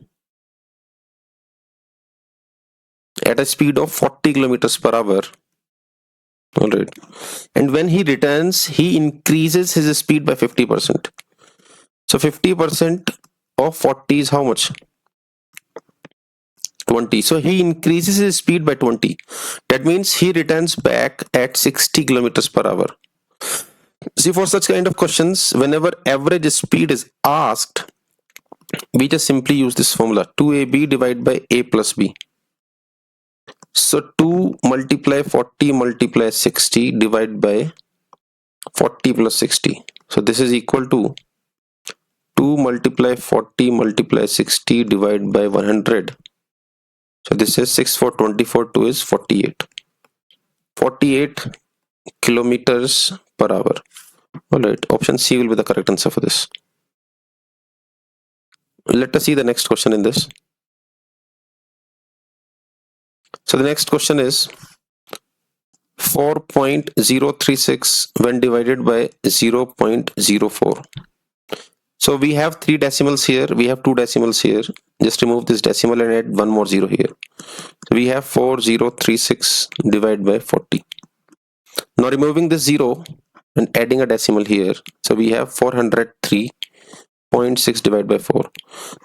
at a speed of 40 kilometers per hour. All right. And when he returns, he increases his speed by 50%. So 50% of 40 is how much? 20. So he increases his speed by 20. That means he returns back at 60 kilometers per hour. See, for such kind of questions, whenever average speed is asked, we just simply use this formula, 2ab divided by a plus b. So 2 multiply 40 multiply 60 divided by 40 plus 60. So this is equal to 2 multiply 40 multiply 60 divided by 100. So this is 6 for 24, 2 is 48. 48 kilometers per hour. All right, option C will be the correct answer for this. Let us see the next question in this. So the next question is 4.036 when divided by 0.04. So we have 3 decimals here, we have 2 decimals here. Just remove this decimal and add one more 0 here. So we have 4036 divided by 40. Now removing this 0 and adding a decimal here. So we have 403.6 divided by 4.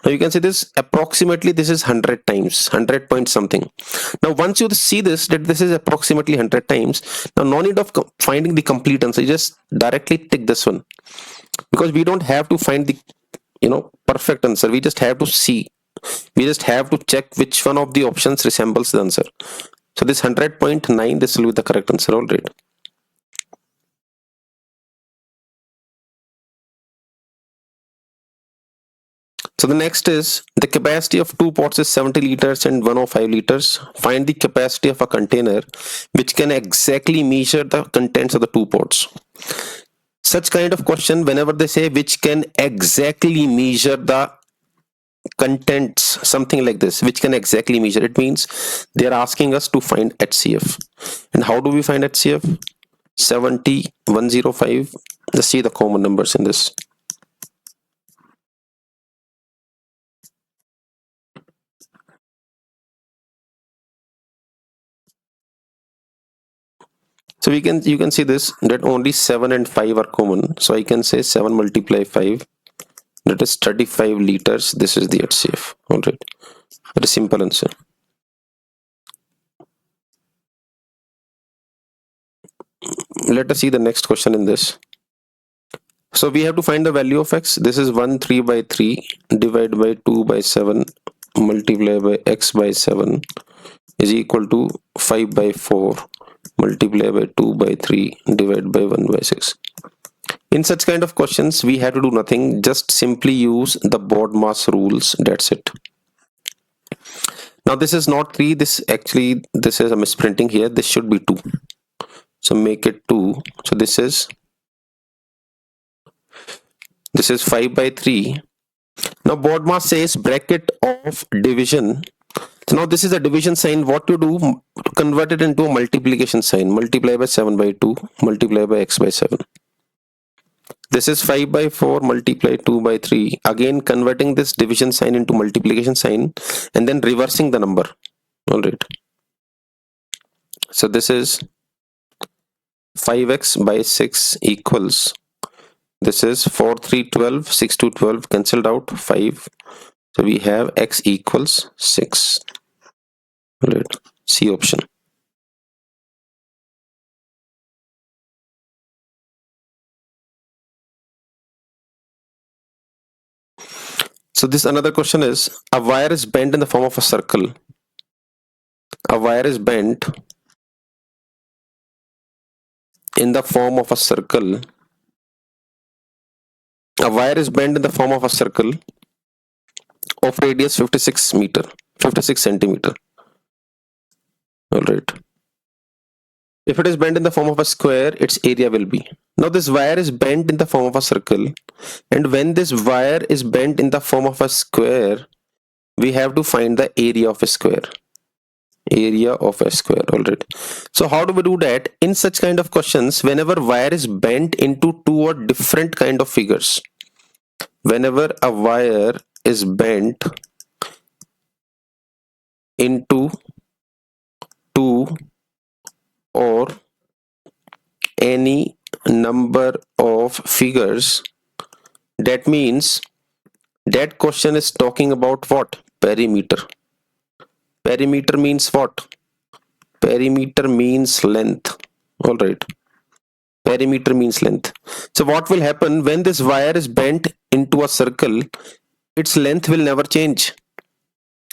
Now you can see this approximately, this is 100 times, 100 point something. Now once you see this, that this is approximately 100 times, now no need of finding the complete answer. You just directly tick this one, because we don't have to find the perfect answer. We just have to see, we just have to check which one of the options resembles the answer. So this 100.9, this will be the correct answer. All right. So the next is, the capacity of 2 pots is 70 liters and 105 liters. Find the capacity of a container which can exactly measure the contents of the 2 pots. Such kind of question, whenever they say which can exactly measure the contents, something like this, which can exactly measure, it means they are asking us to find HCF. And how do we find HCF? 70, 105. Let's see the common numbers in this. So you can see this, that only 7 and 5 are common. So I can say 7 multiply 5, that is 35 liters. This is the HCF. All right, that is simple answer. Let us see the next question in this. So we have to find the value of x. This is 1 3 by 3 divided by 2 by 7 multiply by x by 7 is equal to 5 by 4 multiply by 2 by 3 divided by 1 by 6. In such kind of questions, we have to do nothing, just simply use the BODMAS rules. That's it. Now this is not 3, this is a misprinting here. This should be 2. So make it 2. So this is 5 by 3. Now BODMAS says bracket of division. So now this is a division sign. What to do? To convert it into a multiplication sign. Multiply by 7 by 2, multiply by x by 7. This is 5 by 4 multiply 2 by 3. Again converting this division sign into multiplication sign and then reversing the number. All right. So this is 5x by 6 equals, This is 4, 3, 12, 6, 2, 12, cancelled out, 5. So we have x equals 6. Right. C option. So this another question is, a wire is bent in the form of a circle. A wire is bent in the form of a circle. A wire is bent in the form of a circle of radius 56 centimeter. All right. If it is bent in the form of a square, its area will be. Now this wire is bent in the form of a circle, and when this wire is bent in the form of a square, we have to find the area of a square. Area of a square. All right. So how do we do that? In such kind of questions, whenever wire is bent into two or different kind of figures, whenever a wire is bent into two or any number of figures, that means that question is talking about what? Perimeter. Perimeter means what? Perimeter means length. All right. Perimeter means length. So what will happen when this wire is bent into a circle? Its length will never change.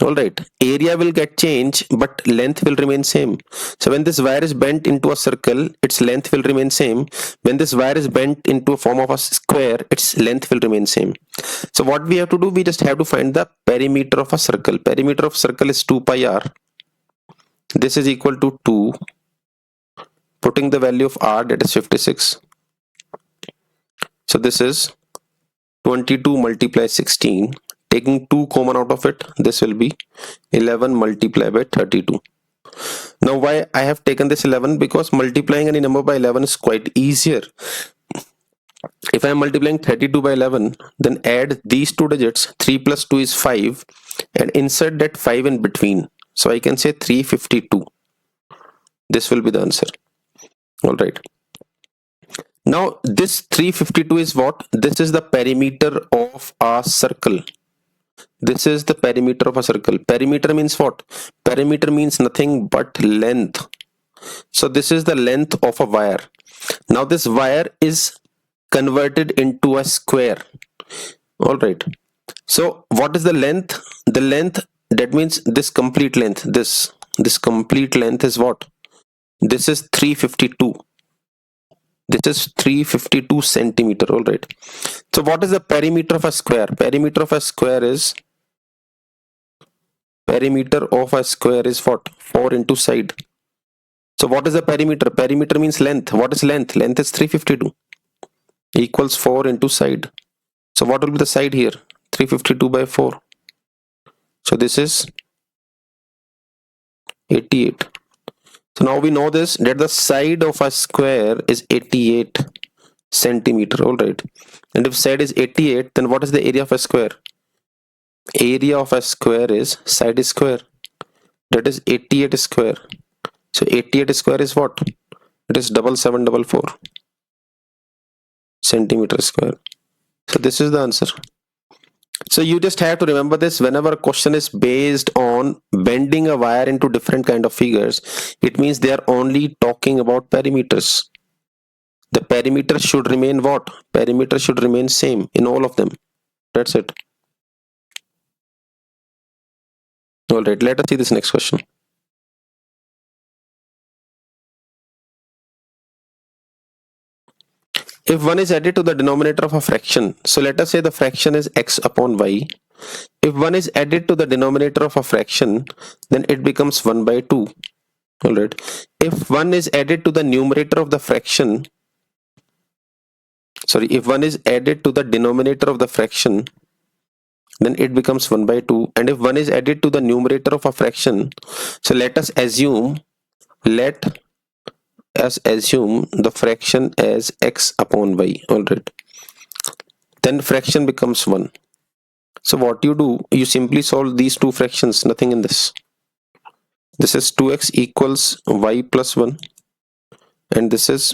All right. Area will get changed, but length will remain same. So when this wire is bent into a circle, its length will remain same. When this wire is bent into a form of a square, its length will remain same. So what we have to do, we just have to find the perimeter of a circle. Perimeter of circle is 2 pi r. This is equal to 2. Putting the value of r, that is 56. So this is 22 multiplied 16. Taking 2 common out of it, this will be 11 multiplied by 32. Now why I have taken this 11? Because multiplying any number by 11 is quite easier. If I am multiplying 32 by 11, then add these two digits. 3 plus 2 is 5, and insert that 5 in between. So I can say 352. This will be the answer. All right. Now this 352 is what? This is the perimeter of a circle. This is the perimeter of a circle. Perimeter means what? Perimeter means nothing but length. So this is the length of a wire. Now this wire is converted into a square. All right. So what is the length? The length, that means this complete length. This complete length is what? This is 352. This is 352 centimeter. All right. So what is the perimeter of a square? Perimeter of a square is what? 4 into side. So what is the perimeter? Perimeter means length. What is length? Length is 352 equals 4 into side. So what will be the side here? 352 by 4. So this is 88. So now we know this, that the side of a square is 88 centimeter. All right. And if side is 88, then what is the area of a square? Area of a square is side is square. That is 88 square. So 88 square is what? It is 7744 centimeter square. So this is the answer. So you just have to remember this. Whenever a question is based on bending a wire into different kind of figures, it means they are only talking about perimeters. The perimeter should remain what? Perimeter should remain same in all of them. That's it. All right, let us see this next question. If 1 is added to the denominator of a fraction, so let us say the fraction is x upon y. If 1 is added to the denominator of a fraction, then it becomes 1 by 2. All right. If 1 is added to the numerator of the fraction, if 1 is added to the denominator of the fraction, then it becomes 1 by 2. And if 1 is added to the numerator of a fraction, so let us assume the fraction as x upon y. All right. Then fraction becomes 1. So what you do, you simply solve these two fractions, nothing in this. This is 2x equals y plus 1, and this is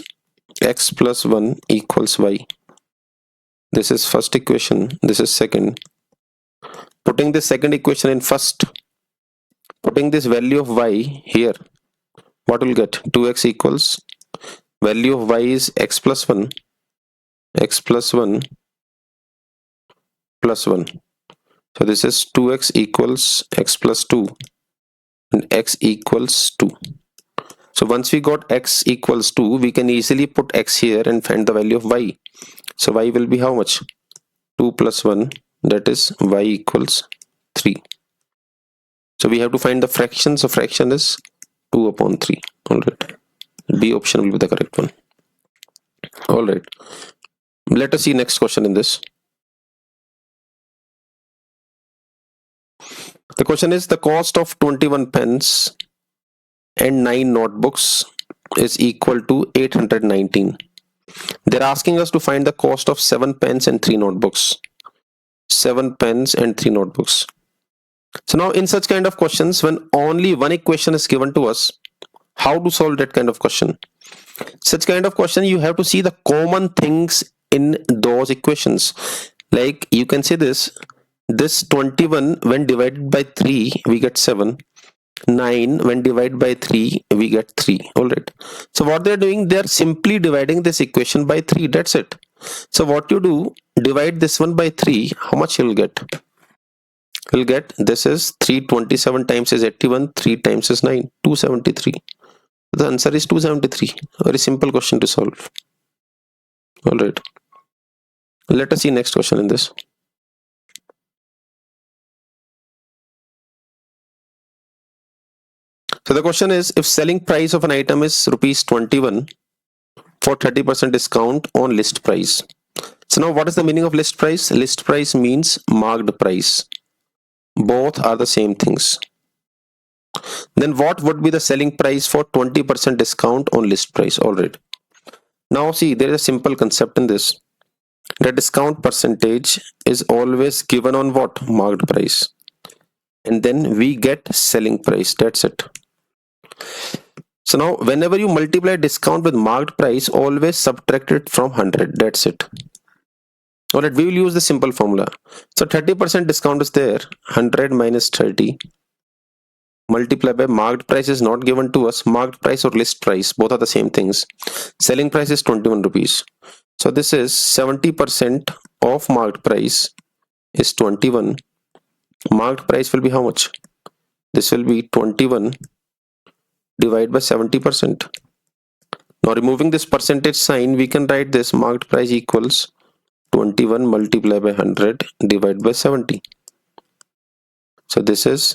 x plus 1 equals y. This is first equation, this is second. Putting this second equation in first, putting this value of y here, what will get? 2x equals, value of y is x plus 1, x plus 1 plus 1. So this is 2x equals x plus 2 and x equals 2. So once we got x equals 2, we can easily put x here and find the value of y. So y will be how much? 2 plus 1, that is y equals 3. So we have to find the fraction. So fraction is 2 upon 3. All right. B option will be the correct one. All right. Let us see next question in this. The question is, the cost of 21 pens and 9 notebooks is equal to 819. They're asking us to find the cost of 7 pens and 3 notebooks. 7 pens and 3 notebooks. So now in such kind of questions, when only one equation is given to us, how to solve that kind of question? Such kind of question, you have to see the common things in those equations. Like you can say this 21 when divided by 3 we get 7, 9 when divided by 3 we get 3. All right, so what they're doing, they're simply dividing this equation by 3, that's it. So what you do, divide this one by 3, how much you'll get? You'll get, this is 327 times is 81, 3 times is 9, 273. The answer is 273. Very simple question to solve. All right, let us see next question in this. So the question is, if selling price of an item is rupees 21 for 30% discount on list price. So now what is the meaning of list price? List price means marked price. Both are the same things. Then what would be the selling price for 20% discount on list price? All right. Now see, there is a simple concept in this. The discount percentage is always given on what? Marked price. And then we get selling price. That's it. So now whenever you multiply discount with marked price, always subtract it from 100. That's it. All right, we will use the simple formula. So 30% discount is there. 100 minus 30. Multiply by marked price is not given to us. Marked price or list price, both are the same things. Selling price is 21 rupees. So this is 70% of marked price is 21. Marked price will be how much? This will be 21 divided by 70%. Now removing this percentage sign, we can write this marked price equals 21 multiplied by 100 divided by 70. So this is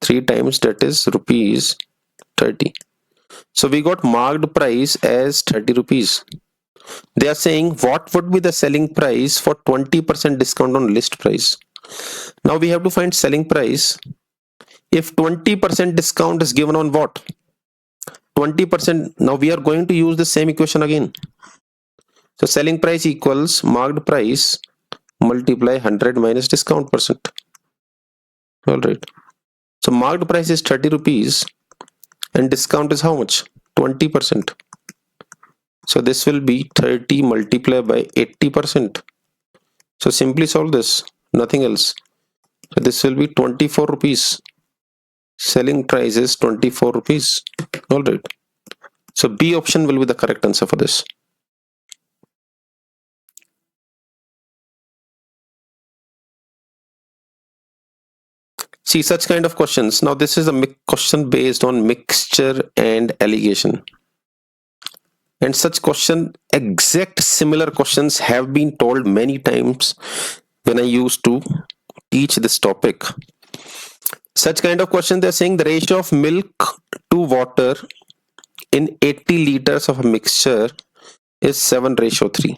3 times, that is rupees 30. So we got marked price as 30 rupees. They are saying what would be the selling price for 20% discount on list price. Now we have to find selling price. If 20% discount is given on what? 20%. Now we are going to use the same equation again. So selling price equals marked price multiply 100 minus discount percent. All right. So marked price is 30 rupees and discount is how much? 20%. So this will be 30 multiplied by 80%. So simply solve this, nothing else. So this will be 24 rupees. Selling price is 24 rupees. All right. So B option will be the correct answer for this. See such kind of questions. Now this is a question based on mixture and allegation. And such question, exact similar questions have been told many times when I used to teach this topic. Such kind of question, they're saying the ratio of milk to water in 80 liters of a mixture is 7:3.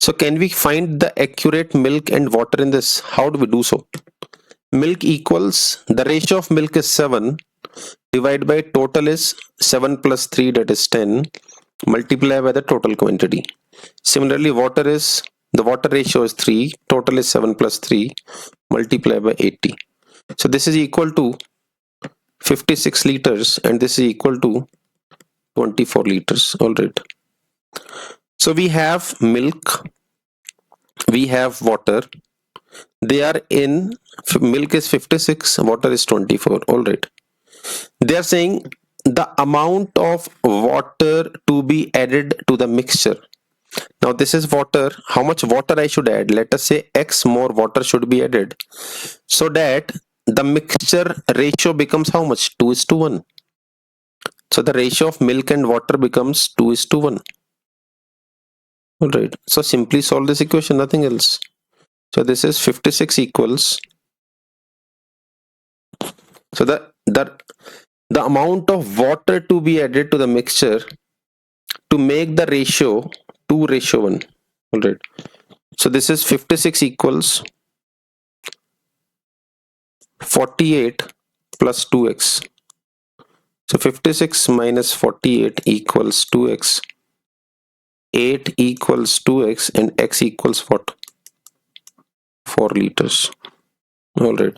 So can we find the accurate milk and water in this? How do we do so? Milk equals, the ratio of milk is 7 divided by total is 7 plus 3, that is 10, multiply by the total quantity. Similarly, water is, the water ratio is 3, total is 7 plus 3, multiply by 80. So this is equal to 56 liters and this is equal to 24 liters. All right. So we have milk we have water. They are in, milk is 56, water is 24. All right. They are saying the amount of water to be added to the mixture. Now this is water. How much water I should add? Let us say X more water should be added, so that the mixture ratio becomes how much? 2:1. So the ratio of milk and water becomes 2:1. All right. So simply solve this equation, nothing else. So this is 56 equals. So the amount of water to be added to the mixture to make the ratio 2:1. All right. So this is 56 equals 48 plus 2x. So 56 minus 48 equals 2x. 8 equals 2x and x equals what? 4 liters. All right.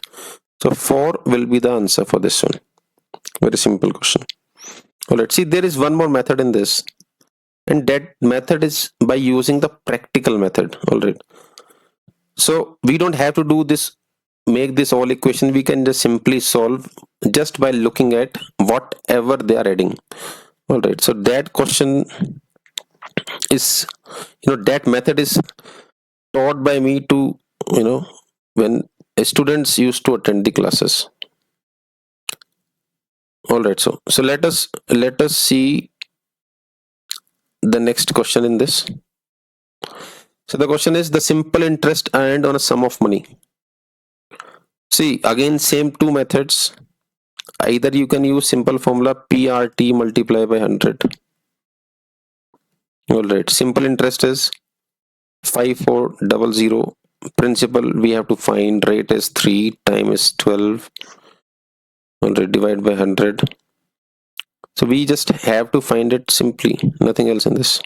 So 4 will be the answer for this one. Very simple question. All right. See, there is one more method in this, and that method is by using the practical method. All right. So we don't have to do this, make this all equation. We can just simply solve just by looking at whatever they are adding. All right. So that question is, that method is taught by me to, when students used to attend the classes. All right. So let us see the next question in this. So the question is the simple interest earned on a sum of money. See, again, same two methods. Either you can use simple formula PRT multiply by 100. All right. Simple interest is 5400. Principal we have to find. Rate is 3. Time is 12. All right. Divide by 100. So we just have to find it simply. Nothing else in this.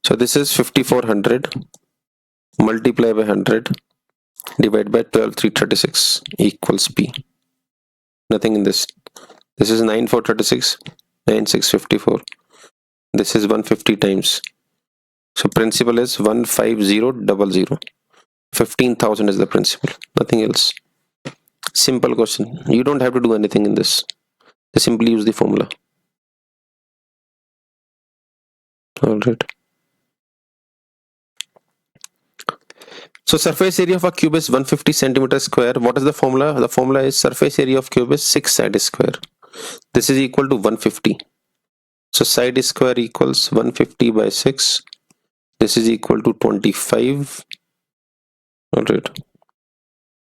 So this is 5400 multiply by 100 divide by 12 336 equals P. Nothing in this. This is 9436 9654. This is 150 times. So principal is 15000. 15,000 is the principal. Nothing else. Simple question. You don't have to do anything in this. Just simply use the formula. All right. So surface area of a cube is 150 centimeters square. What is the formula? The formula is surface area of cube is 6 side square. This is equal to 150. So side square equals 150 by 6. This is equal to 25. All right.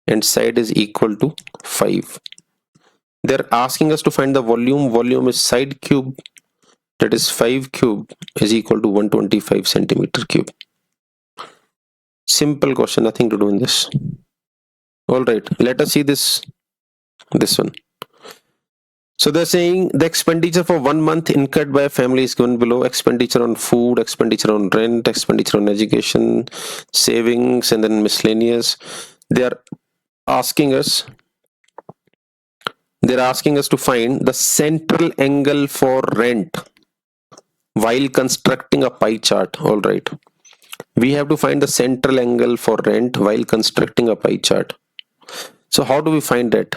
And side is equal to 5. They're asking us to find the volume. Volume is side cube. That is 5 cube is equal to 125 centimeter cube. Simple question, nothing to do in this. All right, let us see this one. So they're saying the expenditure for 1 month incurred by a family is given below. Expenditure on food, expenditure on rent, expenditure on education, savings, and then miscellaneous. They're asking us to find the central angle for rent while constructing a pie chart. All right. We have to find the central angle for rent while constructing a pie chart. So how do we find that?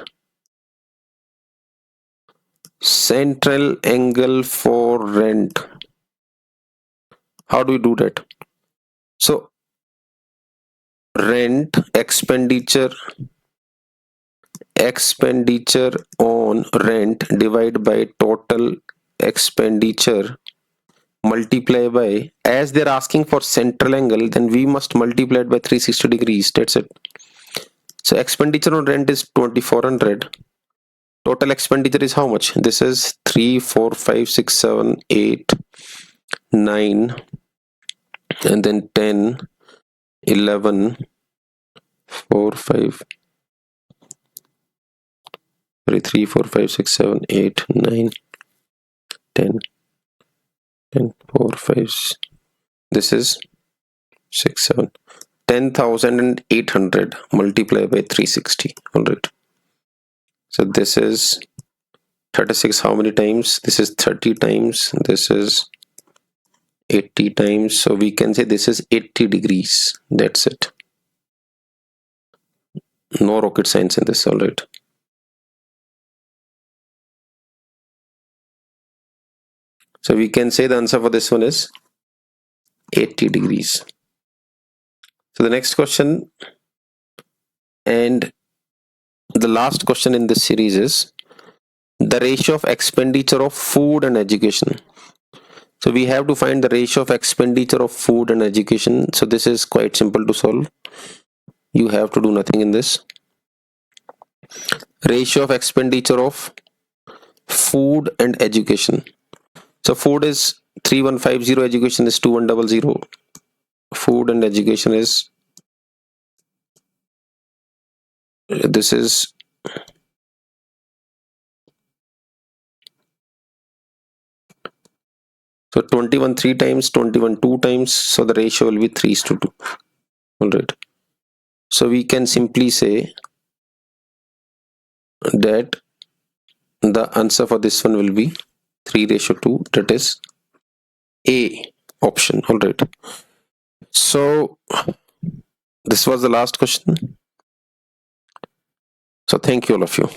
Central angle for rent. How do we do that? So rent expenditure on rent divided by total expenditure multiply by, as they're asking for central angle, then we must multiply it by 360 degrees. That's it. So expenditure on rent is 2400. Total expenditure is how much? This is 3, 4, 5, 6, 7, 8, 9, and then 10, 11, 4, 5, 3, 4, 5, 6, 7, 8, 9, 10, 10, 4, 5. This is 6, 7. 10,800 multiplied by 360. All right. So this is 36. How many times? This is 30 times. This is 80 times, so we can say this is 80 degrees. That's it. No rocket science in this. All right. So we can say the answer for this one is 80 degrees. So the next question and the last question in this series is the ratio of expenditure of food and education. So we have to find the ratio of expenditure of food and education. So this is quite simple to solve. You have to do nothing in this. Ratio of expenditure of food and education. So food is 3150, education is 2100. Food and education is, this is, so 21 3 times, 21 2 times, so the ratio will be 3:2. All right. So we can simply say that the answer for this one will be 3:2. That is A option. All right. So this was the last question. So thank you all of you.